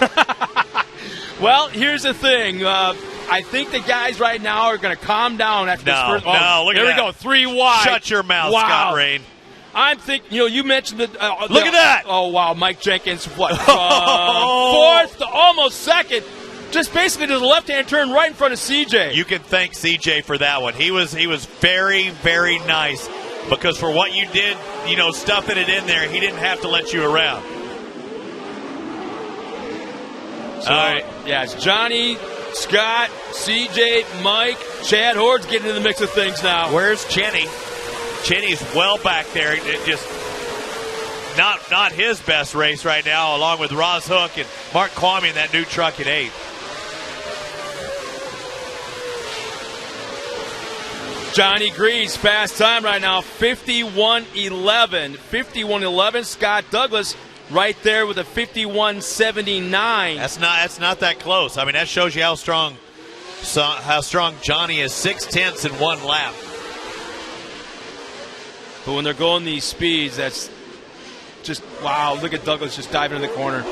A: Well, here's the thing. I think the guys right now are going to calm down after this first.
B: Look at that.
A: There we go. 3 wide.
B: Shut your mouth,
A: wow.
B: Scott Rain.
A: I'm thinking, you mentioned that.
B: Look at that.
A: Oh, wow. Mike Jenkins, what? Fourth to almost second. Just basically to the left-hand turn right in front of CJ.
B: You can thank CJ for that one. He was very, very nice because for what you did, stuffing it in there, he didn't have to let you around.
A: So, all right. Yeah, it's Johnny, Scott, CJ, Mike, Chad Horde's getting in the mix of things now.
B: Where's Chenny? Chenny's well back there. It just not his best race right now, along with Ross Hook and Mark Kwame in that new truck at 8.
A: Johnny Greaves, fast time right now, 51.11. 51.11. Scott Douglas right there with a 51.79.
B: That's not that close. I mean, that shows you how strong Johnny is. 6/10 in 1 lap.
A: But when they're going these speeds, that's just, wow, look at Douglas just diving in the corner.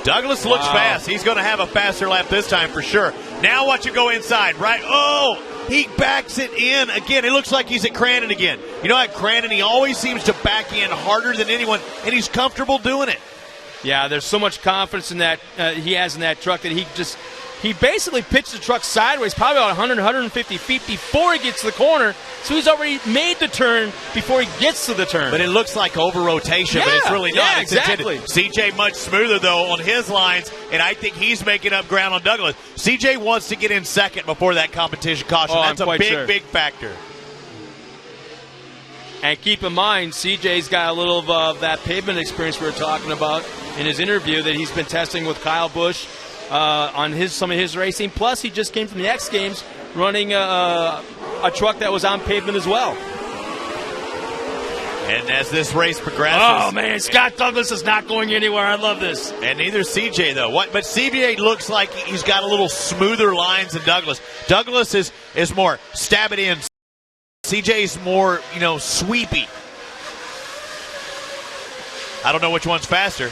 B: Douglas looks fast. He's going to have a faster lap this time for sure. Now watch it go inside, right? Oh, he backs it in again. It looks like he's at Crandon again. At Crandon, he always seems to back in harder than anyone, and he's comfortable doing it.
A: Yeah, there's so much confidence in that he has in that truck that he basically pitched the truck sideways, probably about 100, 150 feet before he gets to the corner. So he's already made the turn before he gets to the turn.
B: But it looks like over-rotation, but it's really not.
A: Yeah,
B: it's
A: exactly.
B: Intended. CJ much smoother, though, on his lines, and I think he's making up ground on Douglas. CJ wants to get in second before that competition caution. That's a big factor.
A: And keep in mind, CJ's got a little of that pavement experience we were talking about in his interview that he's been testing with Kyle Busch on some of his racing. Plus, he just came from the X Games running a truck that was on pavement as well.
B: And as this race progresses...
A: Oh, man, Scott Douglas is not going anywhere. I love this.
B: And neither CJ, though. But CJ looks like he's got a little smoother lines than Douglas. Douglas is more stab it in. CJ's more, sweepy. I don't know which one's faster.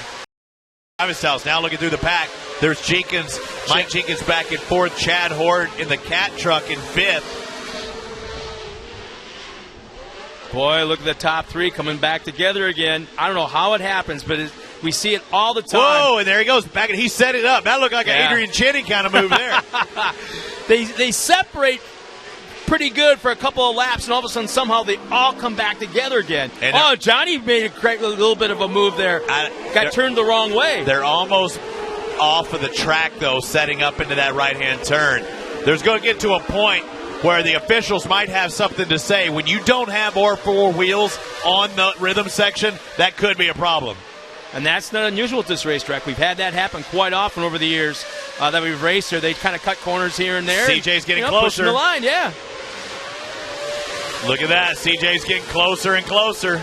B: Driving styles now looking through the pack. There's Jenkins, Mike Jenkins back in 4th, Chad Horde in the Cat truck in 5th.
A: Boy, look at the top 3 coming back together again. I don't know how it happens, but we see it all the time.
B: Whoa, and there he goes back, and he set it up. That looked like an Adrian Chenny kind of move there.
A: They separate pretty good for a couple of laps, and all of a sudden somehow they all come back together again. And Johnny made a little bit of a move there. Got turned the wrong way.
B: They're almost off of the track, though, setting up into that right-hand turn. There's going to get to a point where the officials might have something to say. When you don't have all 4 wheels on the rhythm section, that could be a problem.
A: And that's not unusual at this racetrack. We've had that happen quite often over the years that we've raced here. They kind of cut corners here and there.
B: CJ's getting closer.
A: Pushing the line, yeah.
B: Look at that. CJ's getting closer and closer.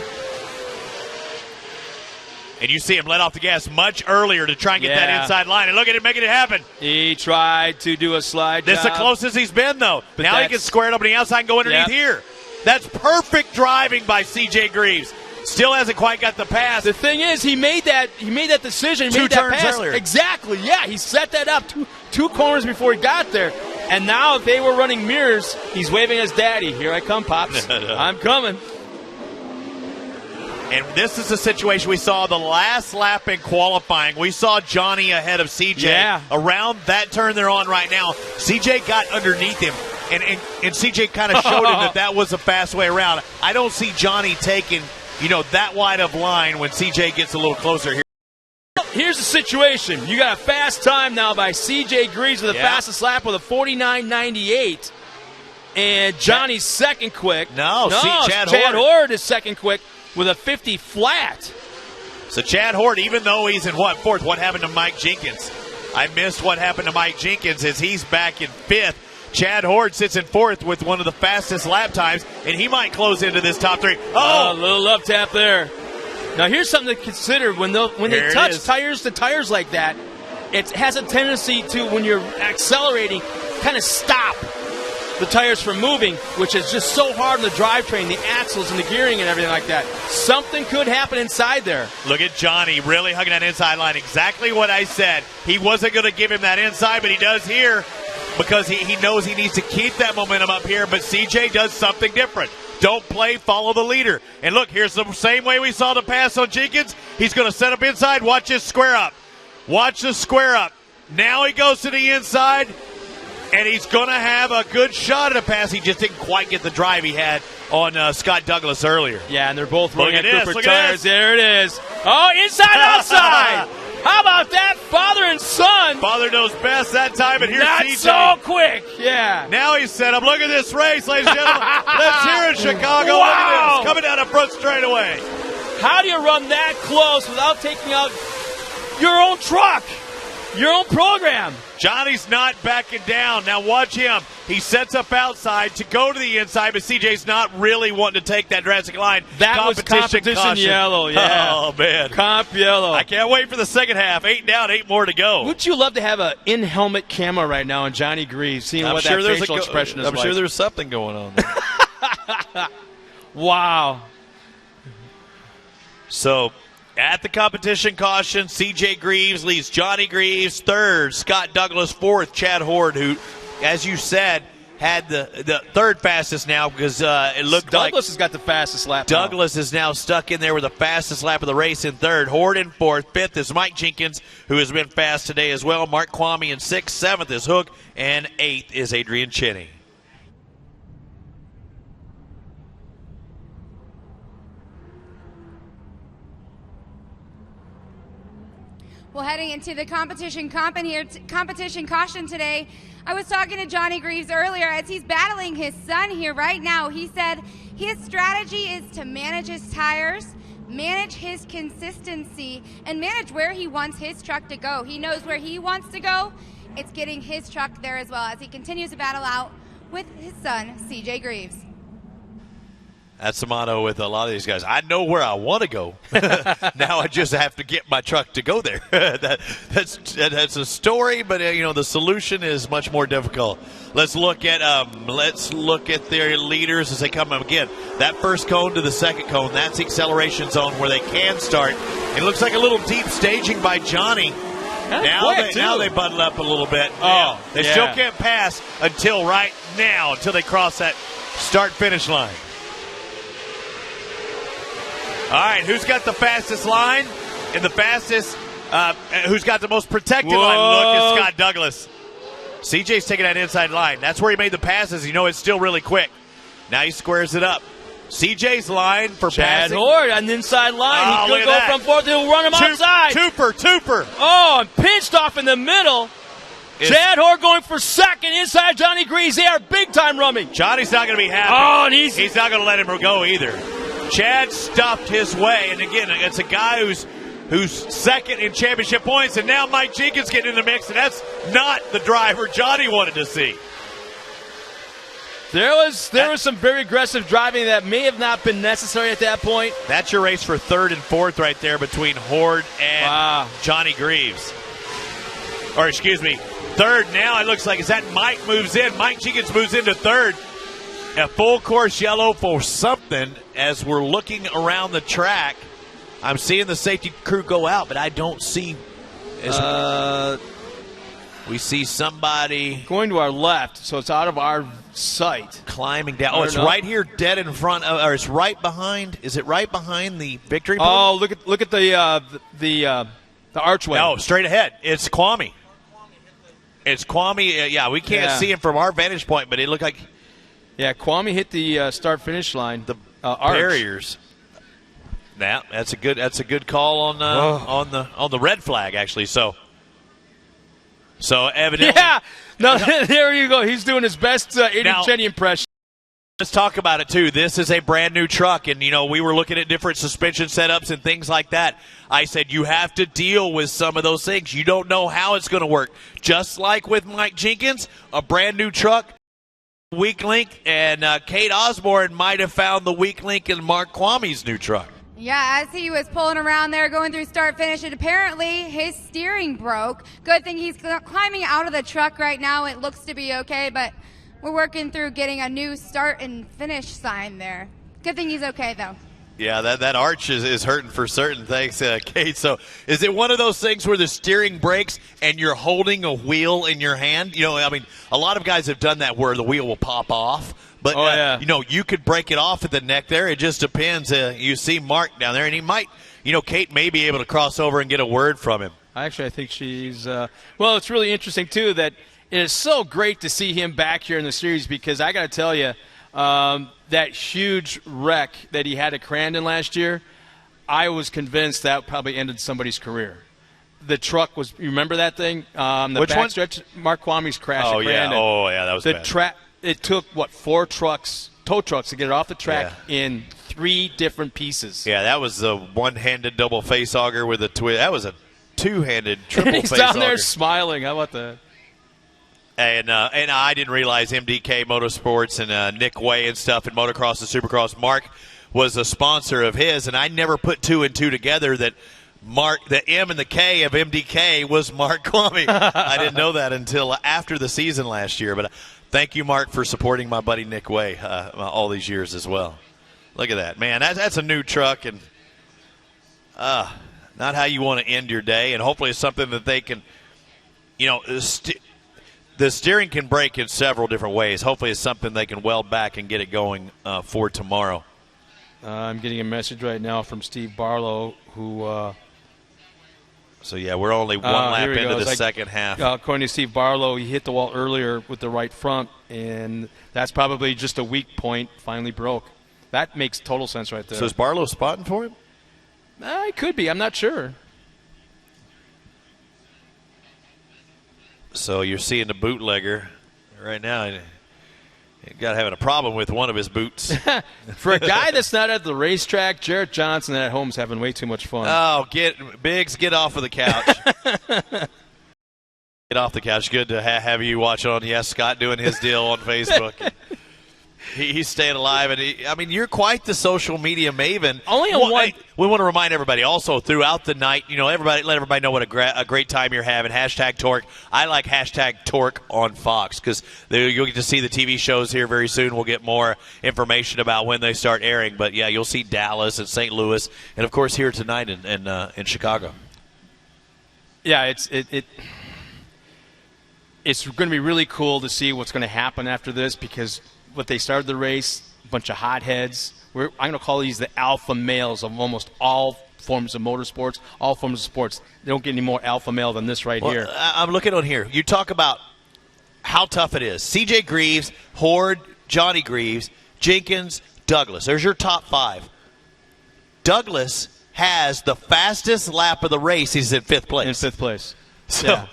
B: And you see him let off the gas much earlier to try and get that inside line. And look at him making it happen.
A: He tried to do a slide
B: This is the closest he's been, though. But now he can square it up on the outside and go underneath here. That's perfect driving by CJ Greaves. Still hasn't quite got the pass.
A: The thing is, he made that decision. He made that pass
B: earlier.
A: Exactly. Yeah, he set that up two corners before he got there. And now if they were running mirrors, he's waving his daddy. Here I come, Pops. I'm coming.
B: And this is the situation we saw the last lap in qualifying. We saw Johnny ahead of CJ.
A: Yeah.
B: Around that turn they're on right now, CJ got underneath him. And CJ kind of showed him that was a fast way around. I don't see Johnny taking, that wide of line when CJ gets a little closer here.
A: here's the situation. You got a fast time now by C.J. Greaves with the fastest lap with a 49.98. And Johnny's second quick.
B: Chad
A: Horde is second quick with a 50 flat.
B: So Chad Horde, even though he's in fourth, what happened to Mike Jenkins? I missed what happened to Mike Jenkins as he's back in fifth. Chad Horde sits in fourth with one of the fastest lap times, and he might close into this top three.
A: Oh, a little love tap there. Now here's something to consider when they touch tires to tires like that. It has a tendency to, when you're accelerating, kind of stop the tires from moving, which is just so hard on the drivetrain, the axles and the gearing and everything like that. Something could happen inside there.
B: Look at Johnny really hugging that inside line. Exactly what I said. He wasn't going to give him that inside, but he does here because he knows he needs to keep that momentum up here. But CJ does something different. Don't play, follow the leader. And look, here's the same way we saw the pass on Jenkins. He's going to set up inside. Watch this square up. Watch the square up. Now he goes to the inside. And he's going to have a good shot at a pass. He just didn't quite get the drive he had on Scott Douglas earlier.
A: Yeah, and they're both running at Cooper
B: Look
A: tires.
B: at this.
A: There it is. Oh, inside, outside. How about that, father and son?
B: Father knows best that time, and here's
A: Not
B: CJ.
A: so quick. Yeah.
B: Now he's set up. Look at this race, ladies and gentlemen. Let's hear it, Chicago.
A: Wow.
B: Look at this. Coming down the front straightaway.
A: How do you run that close without taking out your own truck, your own program?
B: Johnny's not backing down. Now watch him. He sets up outside to go to the inside, but CJ's not really wanting to take that drastic line.
A: That was competition yellow, yeah.
B: Oh, man.
A: Comp yellow.
B: I can't wait for the second half. 8 down, 8 more to go.
A: Would you love to have an in-helmet camera right now on Johnny Greaves, seeing what that facial expression is
B: like? I'm sure there's something going on there.
A: Wow.
B: So, at the competition caution, C.J. Greaves leads Johnny Greaves third, Scott Douglas fourth, Chad Horde, who, as you said, had the third fastest now because it looked like
A: Douglas has got the fastest lap.
B: Douglas is now stuck in there with the fastest lap of the race in third. Horde in fourth. Fifth is Mike Jenkins, who has been fast today as well. Mark Kwame in sixth. Seventh is Hook. And eighth is Adrian Cheney.
C: Well, heading into the competition caution today, I was talking to Johnny Greaves earlier as he's battling his son here right now. He said his strategy is to manage his tires, manage his consistency, and manage where he wants his truck to go. He knows where he wants to go. It's getting his truck there as well as he continues to battle out with his son, C.J. Greaves.
B: That's the motto with a lot of these guys. I know where I want to go. Now I just have to get my truck to go there. That's a story, but the solution is much more difficult. Let's look at their leaders as they come up again. That first cone to the second cone, that's the acceleration zone where they can start. It looks like a little deep staging by Johnny. Now they bundle up a little bit. They still can't pass until they cross that start-finish line. All right, who's got the fastest line? And the fastest, who's got the most protected line? Look at Scott Douglas. CJ's taking that inside line. That's where he made the passes. It's still really quick. Now he squares it up. CJ's line for
A: Chad
B: passing.
A: Horde on the inside line. He's going to go from fourth. He'll run him outside.
B: Twofer.
A: Oh, and pinched off in the middle. Chad Horde going for second inside Johnny Greaves. They are big-time running.
B: Johnny's not going to be happy.
A: Oh, and he's
B: not going to let him go either. Chad stuffed his way, and again, it's a guy who's second in championship points, and now Mike Jenkins getting in the mix, and that's not the driver Johnny wanted to see.
A: There was some very aggressive driving that may have not been necessary at that point.
B: That's your race for third and fourth right there between Horde and Johnny Greaves. Or excuse me, third now it looks like as that Mike moves in. Mike Jenkins moves into third. A full course yellow for something as we're looking around the track. I'm seeing the safety crew go out, but I don't see. We see somebody
A: going to our left, so it's out of our sight.
B: Climbing down. It's right here, dead in front of, or it's right behind. Is it right behind the victory podium?
A: Oh, look at the archway.
B: No, straight ahead. It's Kwame. It's Kwame. We can't see him from our vantage point, but it looked like. Yeah,
A: Kwame hit the start-finish line.
B: The barriers. Yeah, that's a good call on the red flag actually. So evidently,
A: yeah. No, there you go. He's doing his best Aiden Cheney impression.
B: Let's talk about it, too. This is a brand-new truck, and, we were looking at different suspension setups and things like that. I said you have to deal with some of those things. You don't know how it's going to work. Just like with Mike Jenkins, a brand-new truck, weak link, and Kate Osborne might have found the weak link in Mark Kwame's new truck.
C: Yeah, as he was pulling around there, going through start-finish, and apparently his steering broke. Good thing he's climbing out of the truck right now. It looks to be okay, but we're working through getting a new start and finish sign there. Good thing he's okay, though.
B: Yeah, that arch is hurting for certain. Thanks, Kate. So is it one of those things where the steering breaks and you're holding a wheel in your hand? A lot of guys have done that where the wheel will pop off. But, you could break it off at the neck there. It just depends. You see Mark down there, and he might, Kate may be able to cross over and get a word from him.
A: Actually, I think she's it's really interesting, too, that it is so great to see him back here in the series because I got to tell you, that huge wreck that he had at Crandon last year, I was convinced that probably ended somebody's career. The truck was – you remember that thing? The
B: Which one?
A: Backstretch, Mark Kwame's crash at Crandon.
B: Yeah, that was bad.
A: It took, 4 trucks, tow trucks, to get it off the track in 3 different pieces.
B: Yeah, that was the one-handed double face auger with a twist. That was a two-handed triple
A: face auger.
B: He's
A: down there smiling. How about that?
B: And I didn't realize MDK Motorsports and Nick Way and stuff in motocross and supercross. Mark was a sponsor of his, and I never put 2 and 2 together that the M and the K of MDK was Mark Kwame. I didn't know that until after the season last year, but thank you, Mark, for supporting my buddy Nick Way all these years as well. Look at that. Man, that's a new truck, and not how you want to end your day. And hopefully it's something that they can, the steering can break in several different ways. Hopefully it's something they can weld back and get it going for tomorrow.
A: I'm getting a message right now from Steve Barlow, who
B: so, yeah, we're only one lap into the second half.
A: According to Steve Barlow, he hit the wall earlier with the right front, and that's probably just a weak point, finally broke. That makes total sense right there.
B: So is Barlow spotting for him?
A: It could be. I'm not sure.
B: So you're seeing the bootlegger right now. You got having a problem with one of his boots.
A: For a guy that's not at the racetrack, Jarrett Johnson at home's having way too much fun.
B: Oh, get off of the couch. Get off the couch. Good to have you watch on. Yes, Scott doing his deal on Facebook. He's staying alive, and you're quite the social media maven. We want to remind everybody also throughout the night. Let everybody know what a great time you're having. Hashtag Torc. I like hashtag Torc on Fox because you'll get to see the TV shows here very soon. We'll get more information about when they start airing. But yeah, you'll see Dallas and St. Louis, and of course here tonight in Chicago.
A: Yeah, it's going to be really cool to see what's going to happen after this because. But they started the race, a bunch of hotheads. I'm going to call these the alpha males of almost all forms of motorsports, all forms of sports. They don't get any more alpha male than this right here.
B: I'm looking on here. You talk about how tough it is. C.J. Greaves, Horde, Johnny Greaves, Jenkins, Douglas. There's your top 5. Douglas has the fastest lap of the race. He's in 5th place.
A: In 5th place.
B: So.
A: Yeah.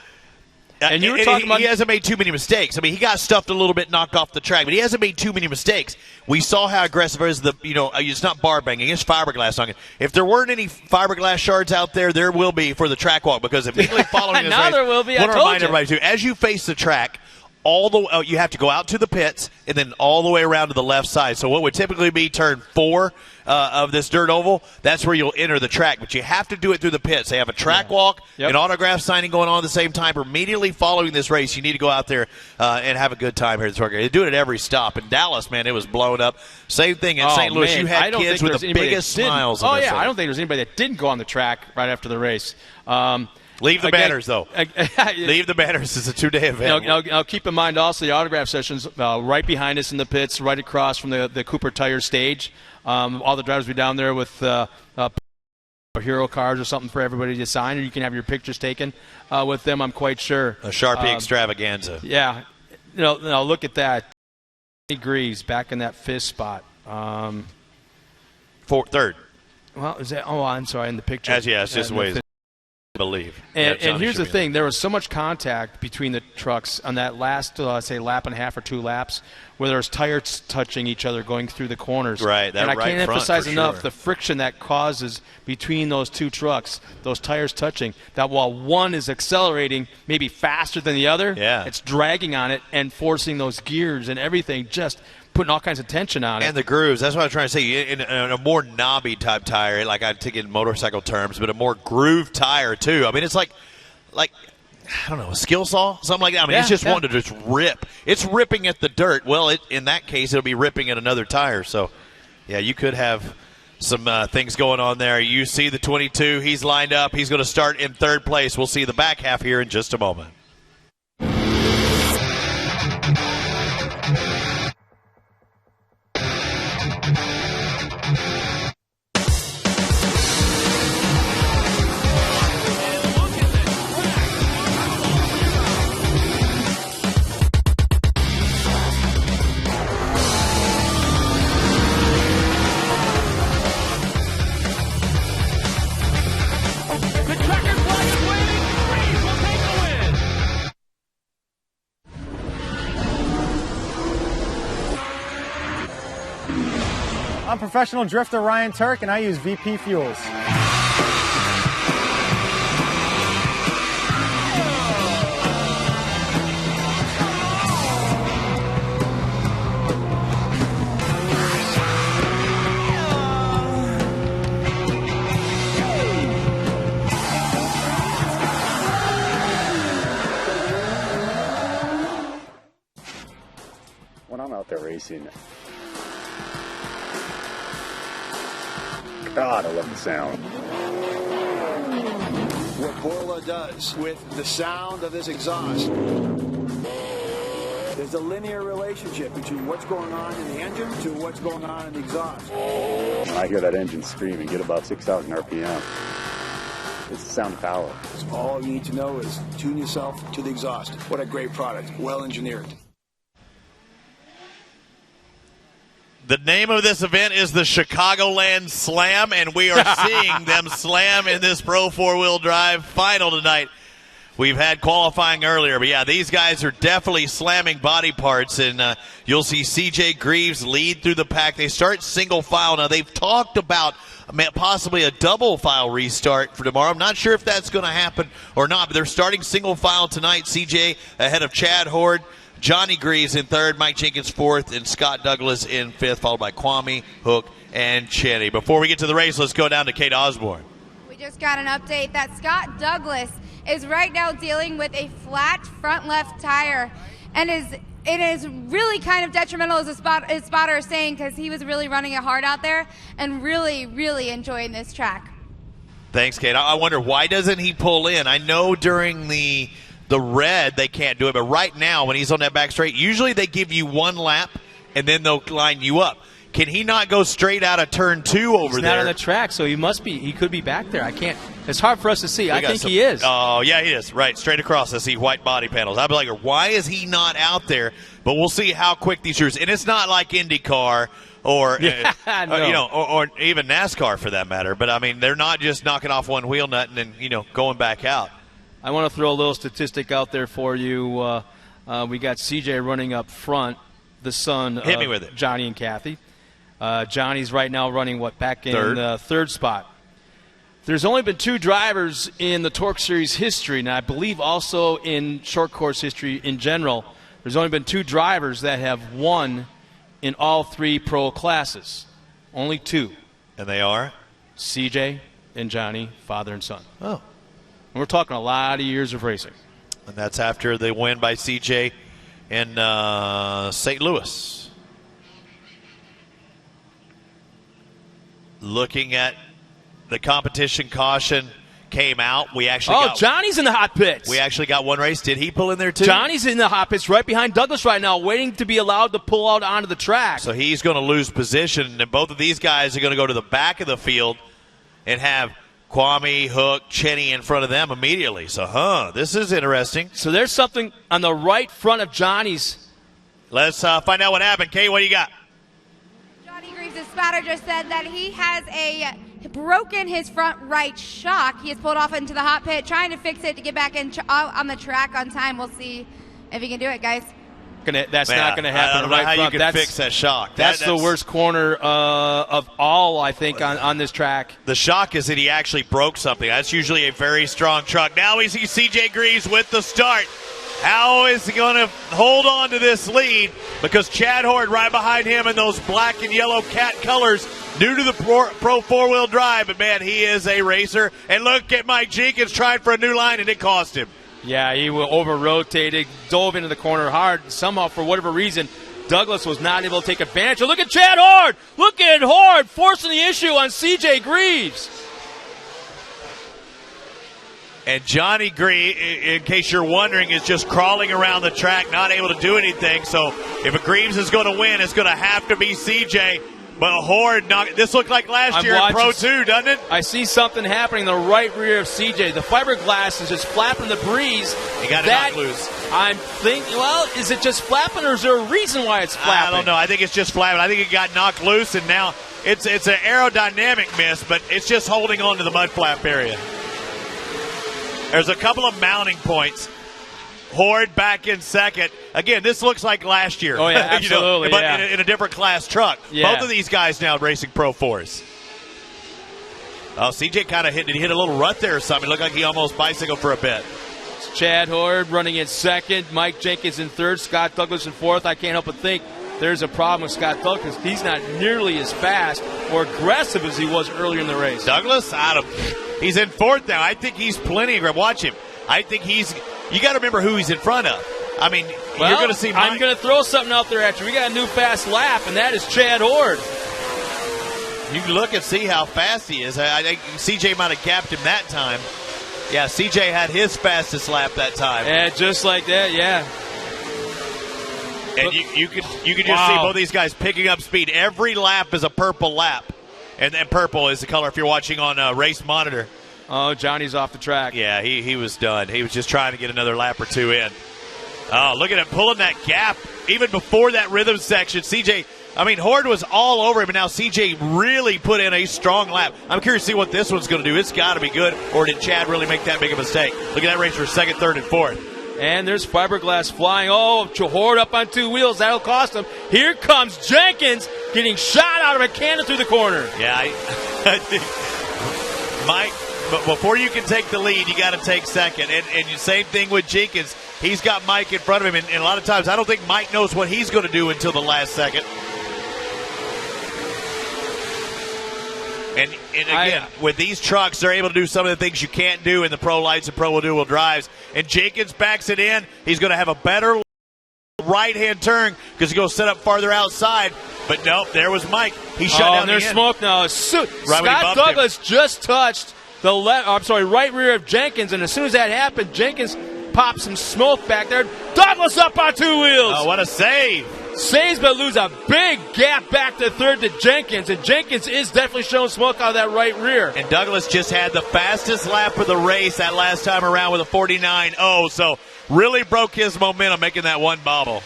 A: And you were talking about
B: he hasn't made too many mistakes. He got stuffed a little bit, knocked off the track, but he hasn't made too many mistakes. We saw how aggressive it is. It's not bar banging; it's fiberglass on it. If there weren't any fiberglass shards out there will be for the track walk because immediately following this
A: now
B: race,
A: there will be.
B: I want to remind everybody too. As you face the track, you have to go out to the pits and then all the way around to the left side. So what would typically be turn 4 of this dirt oval, that's where you'll enter the track. But you have to do it through the pits. They have a track walk, an autograph signing going on at the same time. Immediately following this race, you need to go out there and have a good time here at the Torc. They do it at every stop. In Dallas, man, it was blown up. Same thing in St. Louis. You had kids with the biggest smiles.
A: I don't think there's anybody that didn't go on the track right after the race.
B: Leave the banners, though. Leave the banners. It's a 2-day event.
A: Now, keep in mind also the autograph sessions right behind us in the pits, right across from the Cooper Tire stage. All the drivers will be down there with hero cards or something for everybody to sign, or you can have your pictures taken with them, I'm quite sure.
B: A Sharpie extravaganza.
A: Yeah. Now look at that. Greaves back in that 5th spot.
B: Third.
A: Well, is that? Oh, I'm sorry. In the picture.
B: It's just the way I believe.
A: And here's the thing: there was so much contact between the trucks on that last, say, lap and a half or 2 laps, where there was tires touching each other going through the corners.
B: Right.
A: And I can't emphasize enough the friction that causes between those 2 trucks, those tires touching. That while one is accelerating maybe faster than the other, it's dragging on it and forcing those gears and everything, just putting all kinds of tension on it.
B: And the grooves. That's what I'm trying to say. In a more knobby type tire, like I take it in motorcycle terms, but a more grooved tire too. I mean, it's like I don't know, a skill saw, something like that. I mean, it's just wanting to just rip. It's ripping at the dirt. Well, in that case, it'll be ripping at another tire. So, yeah, you could have some things going on there. You see the 22. He's lined up. He's going to start in 3rd place. We'll see the back half here in just a moment.
L: I'm professional drifter Ryan Turk, and I use VP fuels.
M: When I'm out there racing, God, I love the sound.
N: What Borla does with the sound of his exhaust. There's a linear relationship between what's going on in the engine to what's going on in the exhaust.
M: When I hear that engine scream and get about 6,000 RPM, it's the sound of power.
N: All you need to know is tune yourself to the exhaust. What a great product, well engineered.
B: The name of this event is the Chicagoland Slam, and we are seeing them slam in this Pro 4-wheel drive final tonight. We've had qualifying earlier, but yeah, these guys are definitely slamming body parts, and you'll see CJ Greaves lead through the pack. They start single file. Now, they've talked about possibly a double file restart for tomorrow. I'm not sure if that's going to happen or not, but they're starting single file tonight. CJ ahead of Chad Horde. Johnny Greaves in 3rd, Mike Jenkins 4th, and Scott Douglas in 5th, followed by Kwame, Hook, and Cheney. Before we get to the race, let's go down to Kate Osborne.
C: We just got an update that Scott Douglas is right now dealing with a flat front left tire, and it is really kind of detrimental, as his spotter is saying, because he was really running it hard out there and really, really enjoying this track.
B: Thanks, Kate. I wonder, why doesn't he pull in? I know during the red they can't do it, but right now when he's on that back straight, usually they give you 1 lap and then they'll line you up. Can he not go straight out of turn 2 over there?
A: He's not on the track, so he could be back there. I can't. It's hard for us to see. I think he is.
B: Oh, yeah, he is. Right, straight across. I see white body panels. I'd be like, why is he not out there? But we'll see how quick these are. And it's not like IndyCar or
A: no.
B: or even NASCAR for that matter. But I mean, they're not just knocking off one wheel nut and then going back out.
A: I want to throw a little statistic out there for you. We got CJ running up front, the son
B: Hit me with it.
A: Johnny and Kathy. Johnny's right now running back in 3rd spot. There's only been 2 drivers in the Torc Series history, and I believe also in short course history in general. There's only been 2 drivers that have won in all 3 pro classes. Only 2.
B: And they are?
A: CJ and Johnny, father and son.
B: Oh.
A: And we're talking a lot of years of racing.
B: And that's after the win by CJ in St. Louis. Looking at the competition caution came out. We actually
A: Johnny's in the hot pits.
B: We actually got one race. Did he pull in there too?
A: Johnny's in the hot pits right behind Douglas right now, waiting to be allowed to pull out onto the track.
B: So he's going to lose position, and both of these guys are going to go to the back of the field and have Kwame, Hook, Cheney in front of them immediately. So, this is interesting.
A: So there's something on the right front of Johnny's.
B: Let's find out what happened. Kate, what do you got?
C: Johnny Greaves' spotter just said that he has a broken his front right shock. He has pulled off into the hot pit, trying to fix it to get back on the track on time. We'll see if he can do it, guys.
A: That's not going to happen.
B: I don't know how you can fix that shock.
A: That's the worst corner of all, I think, on this track.
B: The shock is that he actually broke something. That's usually a very strong truck. Now we see CJ Greaves with the start. How is he going to hold on to this lead? Because Chad Horde right behind him in those black and yellow cat colors, new to the pro four-wheel drive. But, man, he is a racer. And look at Mike Jenkins trying for a new line, and it cost him.
A: Yeah, he over-rotated, dove into the corner hard. And somehow, for whatever reason, Douglas was not able to take advantage. Look at Chad Horde! Look at Horde forcing the issue on C.J. Greaves.
B: And Johnny Greaves, in case you're wondering, is just crawling around the track, not able to do anything. So if a Greaves is going to win, it's going to have to be C.J., but Horde, this looked like last year in Pro 2, doesn't it?
A: I see something happening in the right rear of CJ. The fiberglass is just flapping the breeze.
B: He got it knocked loose.
A: I'm thinking, well, is it just flapping, or is there a reason why it's flapping?
B: I don't know. I think it's just flapping. I think it got knocked loose, and now it's an aerodynamic miss, but it's just holding on to the mud flap area. There's a couple of mounting points. Horde back in second. Again, this looks like last year.
A: Oh, yeah, absolutely.
B: But in a different class truck.
A: Yeah.
B: Both of these guys now racing Pro 4s. Oh, CJ kind of hit a little rut there or something. It looked like he almost bicycled for a bit.
A: It's Chad Horde running in second. Mike Jenkins in third. Scott Douglas in fourth. I can't help but think there's a problem with Scott Douglas. He's not nearly as fast or aggressive as he was earlier in the race.
B: Douglas, he's in fourth now. I think he's plenty aggressive. Watch him. I think you got to remember who he's in front of. I mean, you're going to see Mike.
A: I'm going to throw something out there at you. We got a new fast lap, and that is Chad Horde.
B: You can look and see how fast he is. I think CJ might have gapped him that time. Yeah, CJ had his fastest lap that time.
A: Yeah, just like that, yeah.
B: And you can just see both these guys picking up speed. Every lap is a purple lap. And purple is the color if you're watching on Race Monitor.
A: Oh, Johnny's off the track.
B: Yeah, he was done. He was just trying to get another lap or two in. Oh, look at him pulling that gap. Even before that rhythm section, Horde was all over him, and now CJ really put in a strong lap. I'm curious to see what this one's going to do. It's got to be good, or did Chad really make that big a mistake? Look at that race for second, third, and fourth.
A: And there's fiberglass flying. Oh, Horde up on two wheels. That'll cost him. Here comes Jenkins getting shot out of a cannon through the corner.
B: Yeah, I think Mike, but before you can take the lead, you got to take second. And the same thing with Jenkins. He's got Mike in front of him, and a lot of times I don't think Mike knows what he's going to do until the last second. And again, with these trucks, they're able to do some of the things you can't do in the Pro Lights and Pro Dual drives. And Jenkins backs it in. He's going to have a better right-hand turn because he's going to set up farther outside. But nope, there was Mike. He shut down
A: there's
B: the end.
A: smoke now. Scott Douglas just touched the right rear of Jenkins, and as soon as that happened, Jenkins popped some smoke back there. Douglas up on two wheels.
B: Oh, what a save.
A: Saves but lose a big gap back to third to Jenkins, and Jenkins is definitely showing smoke out of that right rear.
B: And Douglas just had the fastest lap of the race that last time around with a 49.0, so really broke his momentum making that one bobble.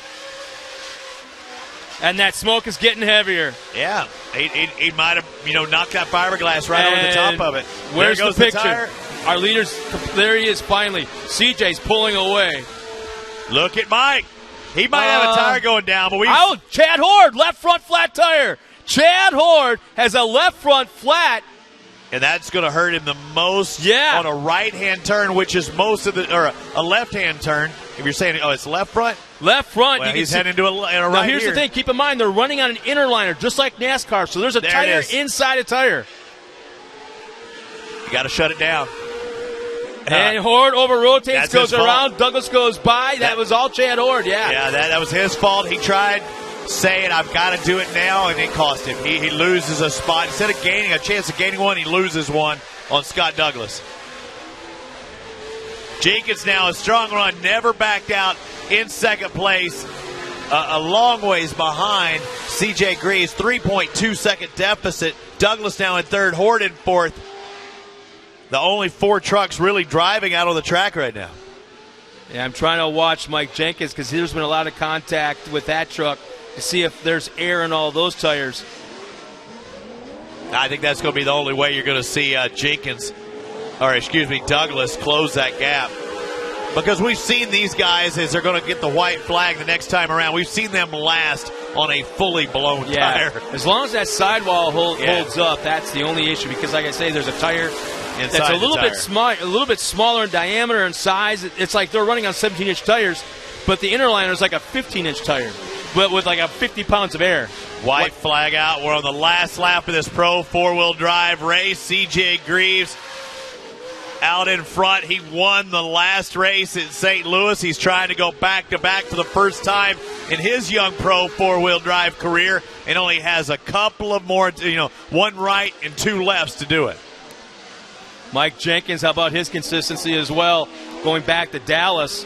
A: And that smoke is getting heavier.
B: Yeah, he might have knocked that fiberglass right over the top of it.
A: Where's
B: there goes
A: the picture?
B: tire.
A: Our leader's there. He is finally. CJ's pulling away.
B: Look at Mike. He might have a tire going down, but
A: Chad Horde, left front flat tire. Chad Horde has a left front flat.
B: And that's going to hurt him the most
A: on
B: a right-hand turn, which is a left-hand turn. If you're saying, it's left front?
A: Left front.
B: Well, he's heading into a right
A: Now, here's the thing. Keep in mind, they're running on an inner liner, just like NASCAR. So there's a tire inside a tire.
B: You got to shut it down.
A: And Horde over-rotates, goes around. Douglas goes by. That was all Chad Horde,
B: Yeah, that was his fault. He tried saying, I've got to do it now, and it cost him. He loses a spot. Instead of gaining a chance of gaining one, he loses one on Scott Douglas. Jenkins now, a strong run, never backed out in second place. A long ways behind CJ Greaves, 3.2 second deficit. Douglas now in third, Horde in fourth. The only four trucks really driving out on the track right now.
A: Yeah, I'm trying to watch Mike Jenkins because there's been a lot of contact with that truck to see if there's air in all those tires.
B: I think that's going to be the only way you're going to see Douglas close that gap. Because we've seen these guys, as they're going to get the white flag the next time around, we've seen them last on a fully blown tire.
A: As long as that sidewall holds up, that's the only issue. Because, like I say, there's a tire that's a little bit smaller in diameter and size. It's like they're running on 17-inch tires, but the inner liner is like a 15-inch tire, but with like 50 pounds of air.
B: White flag out. We're on the last lap of this Pro 4-wheel drive race. C.J. Greaves out in front. He won the last race at St. Louis. He's trying to go back-to-back for the first time in his young Pro 4-wheel drive career, and only has a couple of more, one right and two lefts to do it.
A: Mike Jenkins, how about his consistency as well, going back to Dallas,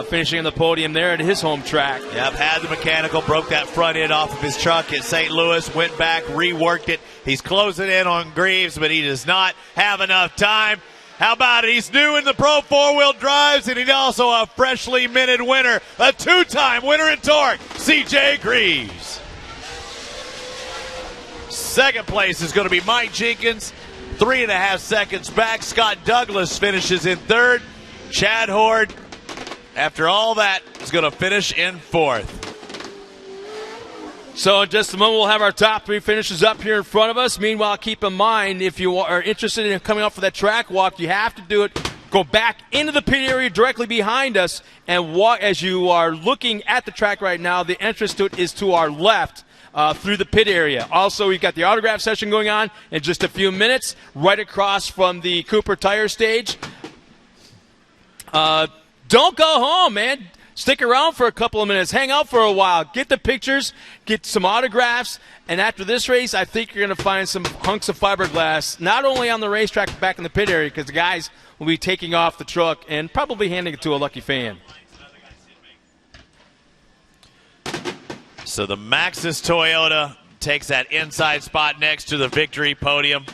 A: finishing on the podium there at his home track.
B: Yep, had the mechanical, broke that front end off of his truck at St. Louis, went back, reworked it. He's closing in on Greaves, but he does not have enough time. How about it? He's new in the Pro 4-wheel drives, and he's also a freshly minted winner, a two-time winner in Torc, C.J. Greaves. Second place is going to be Mike Jenkins, 3.5 seconds back. Scott Douglas finishes in third. Chad Horde, after all that, is going to finish in fourth.
A: So in just a moment, we'll have our top three finishes up here in front of us. Meanwhile, keep in mind, if you are interested in coming up for that track walk, you have to do it. Go back into the pit area directly behind us and walk. As you are looking at the track right now, the entrance to it is to our left through the pit area. Also, we've got the autograph session going on in just a few minutes, right across from the Cooper Tire stage. Don't go home, man. Stick around for a couple of minutes. Hang out for a while. Get the pictures. Get some autographs. And after this race, I think you're going to find some hunks of fiberglass, not only on the racetrack, but back in the pit area, because the guys will be taking off the truck and probably handing it to a lucky fan.
B: So the Maxxis Toyota takes that inside spot next to the victory podium.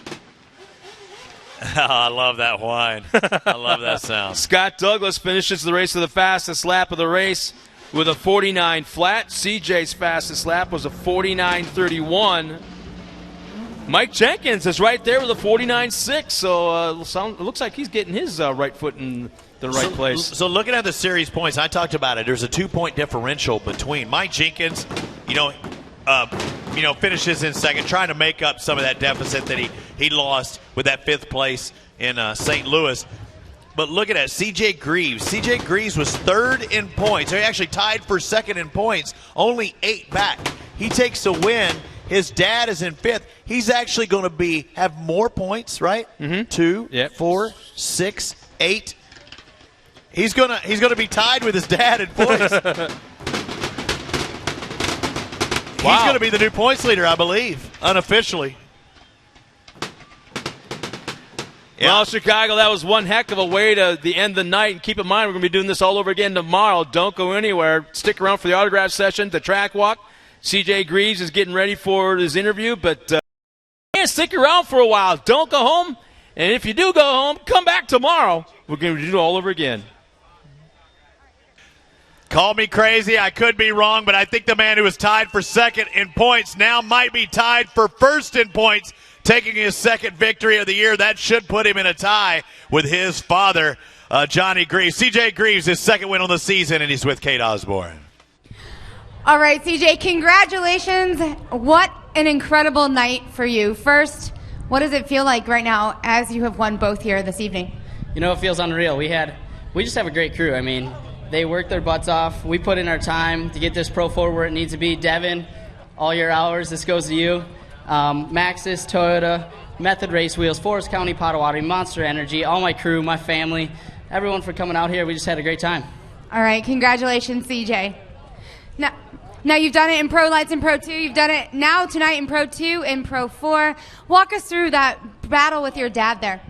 B: Oh, I love that whine. I love that sound.
A: Scott Douglas finishes the race with the fastest lap of the race with a 49 flat. CJ's fastest lap was a 49.31. Mike Jenkins is right there with a 49.6. So it looks like he's getting his right foot in the right place.
B: So looking at the series points, I talked about it. There's a 2-point differential between Mike Jenkins, finishes in second, trying to make up some of that deficit that he lost with that fifth place in St. Louis. But look at that, C.J. Greaves. C.J. Greaves was third in points. He actually tied for second in points, only 8 back. He takes a win. His dad is in fifth. He's actually going to have more points, right?
A: Mm-hmm.
B: 2, 4, 6, 8. He's gonna be tied with his dad in points. He's going to be the new points leader, I believe, unofficially.
A: Yeah. Well, Chicago, that was one heck of a way to the end of the night. And keep in mind, we're going to be doing this all over again tomorrow. Don't go anywhere. Stick around for the autograph session, the track walk. C.J. Greaves is getting ready for his interview, but stick around for a while. Don't go home. And if you do go home, come back tomorrow. We're going to do it all over again.
B: Call me crazy. I could be wrong, but I think the man who was tied for second in points now might be tied for first in points, taking his second victory of the year. That should put him in a tie with his father, Johnny Greaves. C.J. Greaves, his second win on the season, and he's with Kate Osborne.
C: All right, CJ, congratulations. What an incredible night for you. First, what does it feel like right now as you have won both here this evening?
D: It feels unreal. We just have a great crew. I mean, they worked their butts off. We put in our time to get this Pro 4 where it needs to be. Devin, all your hours, this goes to you. Maxxis, Toyota, Method Race Wheels, Forest County Potawatomi, Monster Energy, all my crew, my family, everyone for coming out here. We just had a great time.
C: All right, congratulations, CJ. Now you've done it in Pro Lights and Pro 2. You've done it now tonight in Pro 2 and Pro 4. Walk us through that battle with your dad there.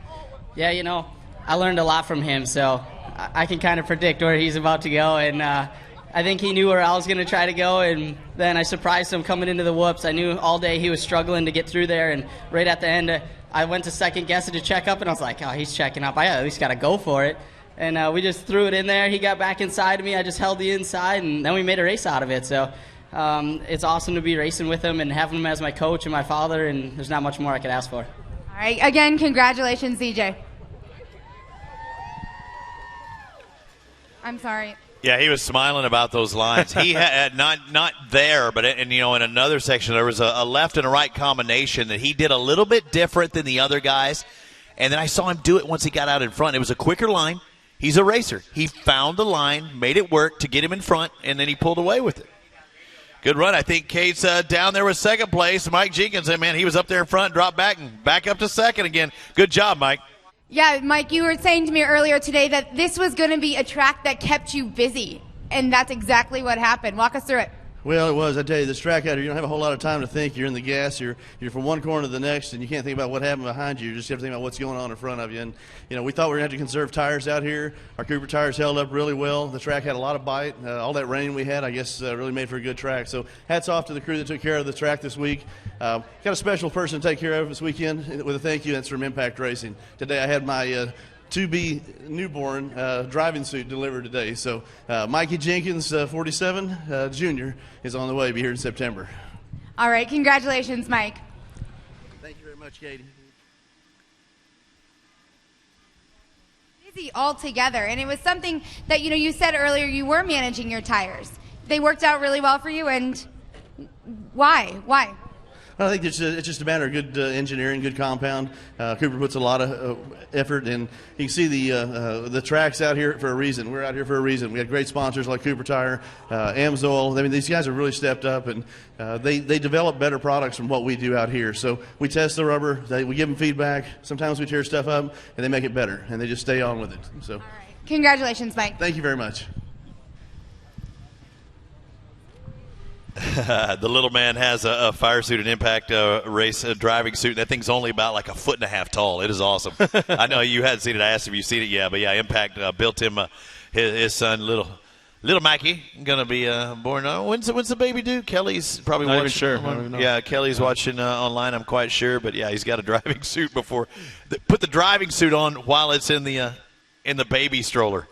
D: Yeah, I learned a lot from him, so I can kind of predict where he's about to go, and I think he knew where I was going to try to go, and then I surprised him coming into the whoops. I knew all day he was struggling to get through there, and right at the end, I went to second guess it to check up, and I was like, oh, he's checking up. I at least got to go for it. And we just threw it in there. He got back inside of me. I just held the inside, and then we made a race out of it. So It's awesome to be racing with him and having him as my coach and my father, and there's not much more I could ask for.
C: All right, again, congratulations, CJ. I'm sorry.
B: Yeah, he was smiling about those lines. He had not there, but in another section there was a left and a right combination that he did a little bit different than the other guys. And then I saw him do it once he got out in front. It was a quicker line. He's a racer. He found the line, made it work to get him in front, and then he pulled away with it. Good run. I think Kate's down there with second place. Mike Jenkins, man, he was up there in front, dropped back, and back up to second again. Good job, Mike.
C: Yeah, Mike, you were saying to me earlier today that this was going to be a track that kept you busy, and that's exactly what happened. Walk us through it.
O: Well, it was. I tell you, this track out here, you don't have a whole lot of time to think. You're in the gas. You're from one corner to the next, and you can't think about what happened behind you. You just have to think about what's going on in front of you. And, we thought we were going to have to conserve tires out here. Our Cooper tires held up really well. The track had a lot of bite. All that rain we had, I guess, really made for a good track. So hats off to the crew that took care of the track this week. Got a special person to take care of this weekend with a thank you. That's from Impact Racing. Today I had my to-be newborn driving suit delivered today. So Mikey Jenkins, 47, junior, is on the way. Be here in September.
C: All right. Congratulations, Mike.
O: Thank you very much, Katie.
C: Busy all together, and it was something that, you said earlier you were managing your tires. They worked out really well for you, and why?
O: I think it's just a matter of good engineering, good compound. Cooper puts a lot of effort, and you can see the track's out here for a reason. We're out here for a reason. We had great sponsors like Cooper Tire, Amsoil. I mean, these guys have really stepped up, and they develop better products from what we do out here. So we test the rubber, we give them feedback. Sometimes we tear stuff up, and they make it better, and they just stay on with it. So,
C: all right. Congratulations, Mike.
O: Thank you very much.
B: The little man has a fire suit, an Impact race driving suit. That thing's only about like 1.5 feet tall. It is awesome. I know you hadn't seen it. I asked if you've seen it. Yeah, but yeah, Impact built him his son, little Mackie, gonna be born. When's the baby due? Kelly's probably
A: not
B: watching.
A: even sure.
B: Yeah, Kelly's watching online. I'm quite sure, but yeah, he's got a driving suit before. Put the driving suit on while it's in the baby stroller.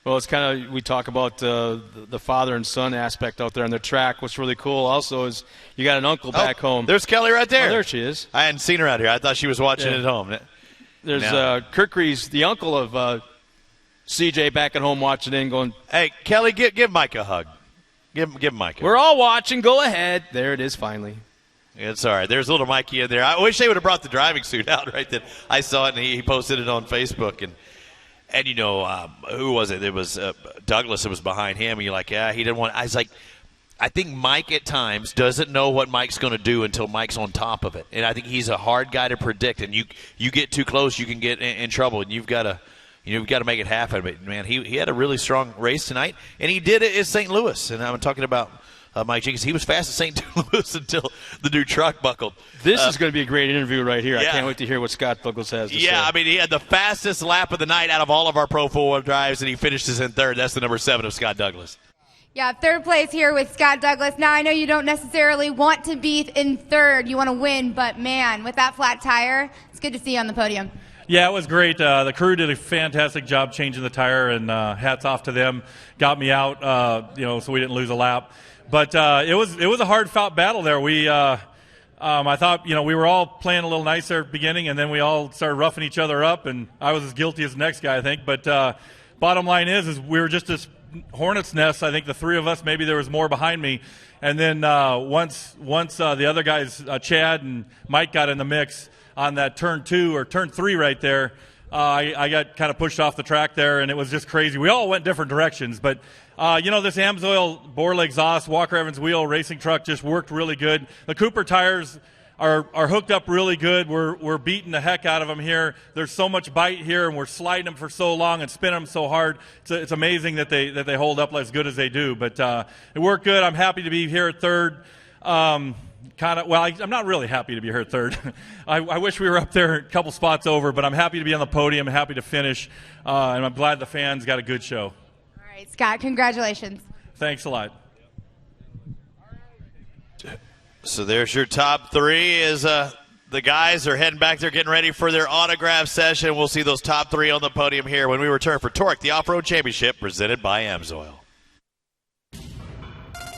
A: Well, it's kind of, we talk about the father and son aspect out there on the track. What's really cool also is you got an uncle back home.
B: There's Kelly right there.
A: Oh, there she is.
B: I hadn't seen her out here. I thought she was watching at home.
A: There's Kirk Rees, the uncle of CJ, back at home watching in going,
B: hey, Kelly, give Mike a hug. Give Mike a hug.
A: We're all watching. Go ahead. There it is finally.
B: It's all right. There's little Mikey in there. I wish they would have brought the driving suit out right then. I saw it, and he posted it on Facebook, and who was it? It was Douglas that was behind him. And you're like, yeah, he didn't want – I was like, I think Mike at times doesn't know what Mike's going to do until Mike's on top of it. And I think he's a hard guy to predict. And you get too close, you can get in trouble. And you've got to make it happen. But, man, he had a really strong race tonight. And he did it at St. Louis. And I'm talking about Mike Jenkins. He was fast at St. Louis until the new truck buckled.
A: This is going to be a great interview right here. Yeah. I can't wait to hear what Scott Douglas has to say.
B: Yeah, I mean, he had the fastest lap of the night out of all of our Pro 4 drives, and he finishes in third. That's the number 7 of Scott Douglas.
C: Yeah, third place here with Scott Douglas. Now, I know you don't necessarily want to be in third. You want to win, but, man, with that flat tire, it's good to see you on the podium.
P: Yeah, it was great. The crew did a fantastic job changing the tire, and hats off to them. Got me out, so we didn't lose a lap. But it was a hard-fought battle there. I thought, we were all playing a little nicer at the beginning, and then we all started roughing each other up, and I was as guilty as the next guy, I think. But bottom line is we were just this hornet's nest. I think the three of us, maybe there was more behind me. And then once the other guys, Chad and Mike, got in the mix on that turn 2 or turn 3 right there, I got kind of pushed off the track there, and it was just crazy. We all went different directions, but this Amsoil Borla exhaust, Walker Evans wheel racing truck just worked really good. The Cooper tires are hooked up really good. We're beating the heck out of them here. There's so much bite here, and we're sliding them for so long and spinning them so hard. It's amazing that they hold up as good as they do. But it worked good. I'm happy to be here at third. I'm not really happy to be here at third. I wish we were up there a couple spots over, but I'm happy to be on the podium, happy to finish, and I'm glad the fans got a good show.
C: All right, Scott, congratulations.
P: Thanks a lot.
B: So there's your top 3 as the guys are heading back there getting ready for their autograph session. We'll see those top 3 on the podium here when we return for Torc, the Off-Road Championship, presented by Amsoil.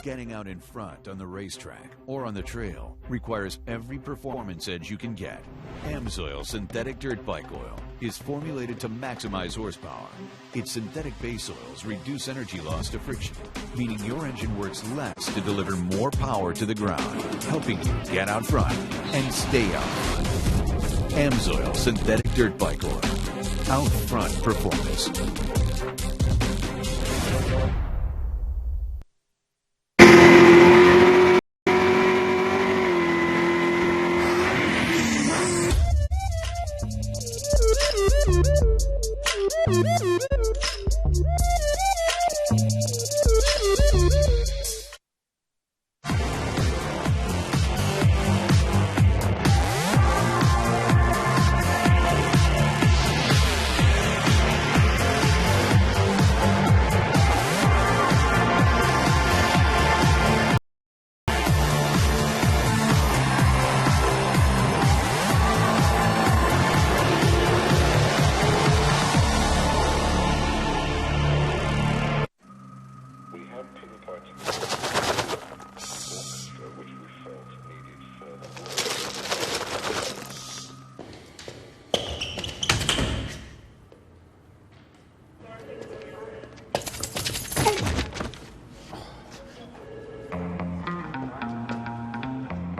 Q: getting out in front on the racetrack or on the trail requires every performance edge you can get. AMSOIL synthetic dirt bike oil is formulated to maximize horsepower. Its synthetic base oils reduce energy loss to friction, meaning your engine works less to deliver more power to the ground, helping you get out front and stay out front. AMSOIL synthetic dirt bike oil. Out front performance.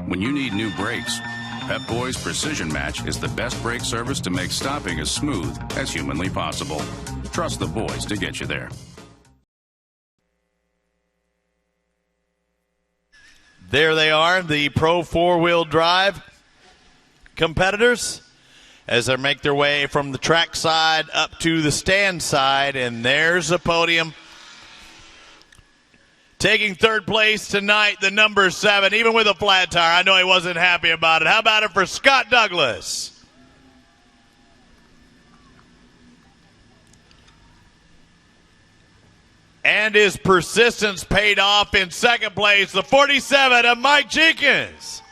H: When you need new brakes, Pep Boys Precision Match is the best brake service to make stopping as smooth as humanly possible. Trust the boys to get you there.
B: There they are, the Pro 4-wheel drive competitors as they make their way from the track side up to the stand side, and there's the podium. Taking third place tonight, the number 7, even with a flat tire. I know he wasn't happy about it. How about it for Scott Douglas? And his persistence paid off in second place, the 47 of Mike Jenkins.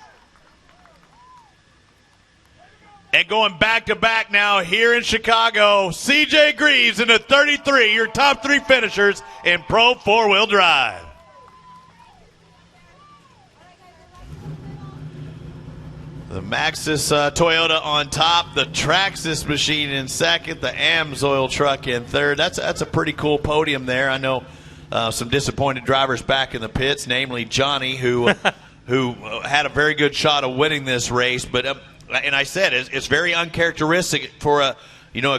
B: And going back-to-back now here in Chicago, C.J. Greaves in the 33, your top 3 finishers in Pro 4-wheel drive. The Maxxis Toyota on top, the Traxxas machine in second, the AMSOIL truck in third. That's a pretty cool podium there. I know some disappointed drivers back in the pits, namely Johnny, who had a very good shot of winning this race. But and I said it's very uncharacteristic for a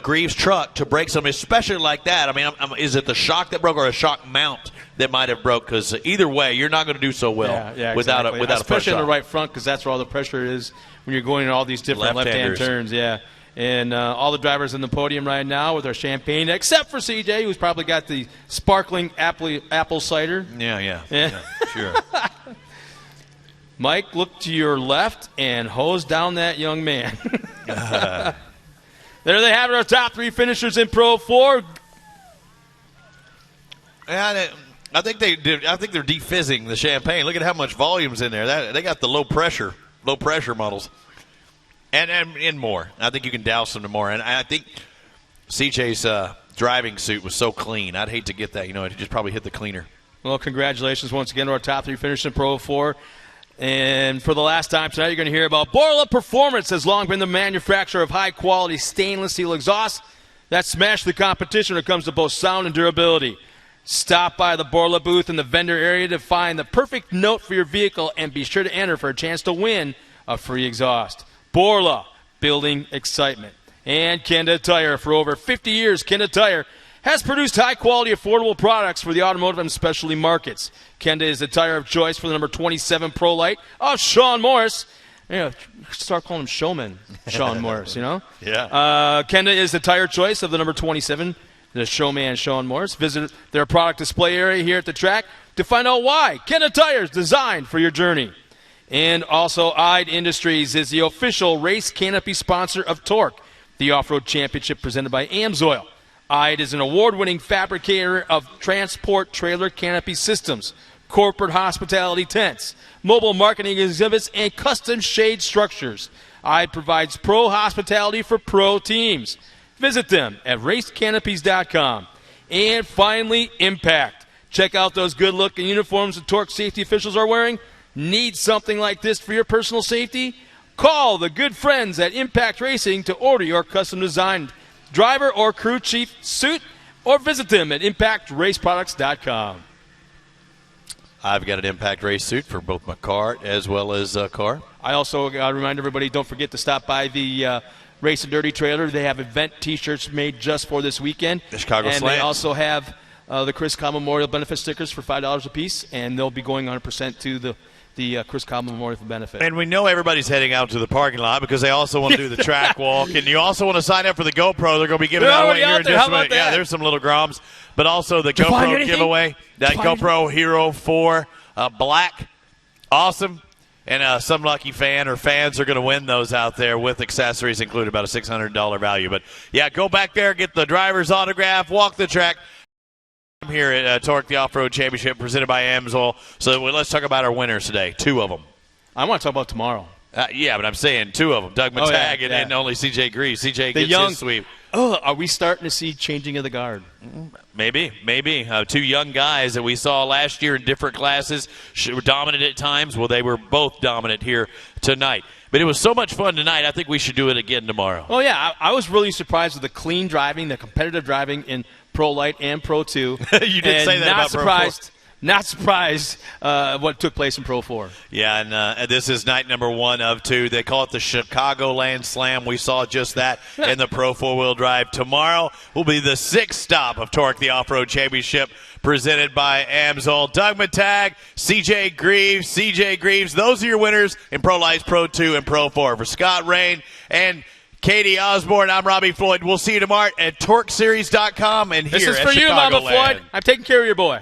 B: Greaves truck to break something, especially like that. I mean, is it the shock that broke or a shock mount that might have broke? Because either way, you're not going to do so well without
A: exactly.
B: a
A: especially in
B: front
A: the right front, because that's where all the pressure is when you're going in all these different left-hand turns. Yeah, and all the drivers in the podium right now with their champagne, except for CJ, who's probably got the sparkling apple cider.
B: Yeah, sure.
A: Mike, look to your left and hose down that young man. There they have it, our top 3 finishers in Pro 4.
B: Yeah, I think they did. I think they're defizzing the champagne. Look at how much volume's in there. They got the low pressure models, and more. I think you can douse them to more. And I think CJ's driving suit was so clean. I'd hate to get that. It just probably hit the cleaner.
A: Well, congratulations once again to our top 3 finishers in Pro 4. And for the last time tonight, you're going to hear about Borla Performance. Has long been the manufacturer of high-quality stainless steel exhaust that smash the competition when it comes to both sound and durability. Stop by the Borla booth in the vendor area to find the perfect note for your vehicle and be sure to enter for a chance to win a free exhaust. Borla, building excitement. And Kenda Tire. For over 50 years, Kenda Tire has produced high-quality, affordable products for the automotive and specialty markets. Kenda is the tire of choice for the number 27 Pro Light of Sean Morris. Start calling him Showman Sean Morris,
B: Yeah.
A: Kenda is the tire choice of the number 27, the Showman Sean Morris. Visit their product display area here at the track to find out why Kenda Tires designed for your journey. And also, IDE Industries is the official race canopy sponsor of Torc, the off-road championship presented by AMSOIL. IDE is an award-winning fabricator of transport trailer canopy systems, corporate hospitality tents, mobile marketing exhibits, and custom shade structures. IDE provides pro hospitality for pro teams. Visit them at racecanopies.com. And finally, Impact. Check out those good-looking uniforms the Torc safety officials are wearing. Need something like this for your personal safety? Call the good friends at Impact Racing to order your custom-designed driver or crew chief suit, or visit them at impactraceproducts.com.
B: I've got an Impact Race suit for both my cart as well as car.
A: I also remind everybody, don't forget to stop by the Race and Dirty trailer. They have event T-shirts made just for this weekend.
B: The Chicago Slam.
A: And they also have the Chris Cobb Memorial benefit stickers for $5 a piece, and they'll be going 100% to the Chris Cobb Memorial benefit.
B: And we know everybody's heading out to the parking lot because they also want to do the track walk. And you also want to sign up for the GoPro. They're going to be giving that away here in just a minute. Yeah, there's some little groms. But also the GoPro giveaway. That GoPro Hero 4 Black. Awesome. And some lucky fan or fans are going to win those out there with accessories included, about a $600 value. But, yeah, go back there, get the driver's autograph, walk the track. I'm here at Torc, the Off-Road Championship, presented by AMSOIL. So let's talk about our winners today, 2 of them.
A: I want to talk about tomorrow.
B: Yeah, but I'm saying 2 of them, Doug Matag and only C.J. Greaves. C.J. gets his sweep.
A: Oh, are we starting to see changing of the guard?
B: Maybe. 2 young guys that we saw last year in different classes were dominant at times. Well, they were both dominant here tonight. But it was so much fun tonight, I think we should do it again tomorrow.
A: Oh, yeah. I was really surprised with the clean driving, the competitive driving in Pro Light and Pro 2.
B: You did say that about Pro 4.
A: Not surprised what took place in Pro 4.
B: Yeah, and this is night number 1 of 2. They call it the Chicagoland Slam. We saw just that in the Pro 4-wheel drive. Tomorrow will be the 6th stop of Torc, the Off-Road Championship, presented by AMSOIL. Doug Matag, C.J. Greaves. Those are your winners in Pro Lights, Pro 2, and Pro 4. For Scott Rain and Katie Osborne, I'm Robbie Floyd. We'll see you tomorrow at TorcSeries.com and here at Chicagoland.
A: This is for you, Mama Floyd. I'm taking care of your boy.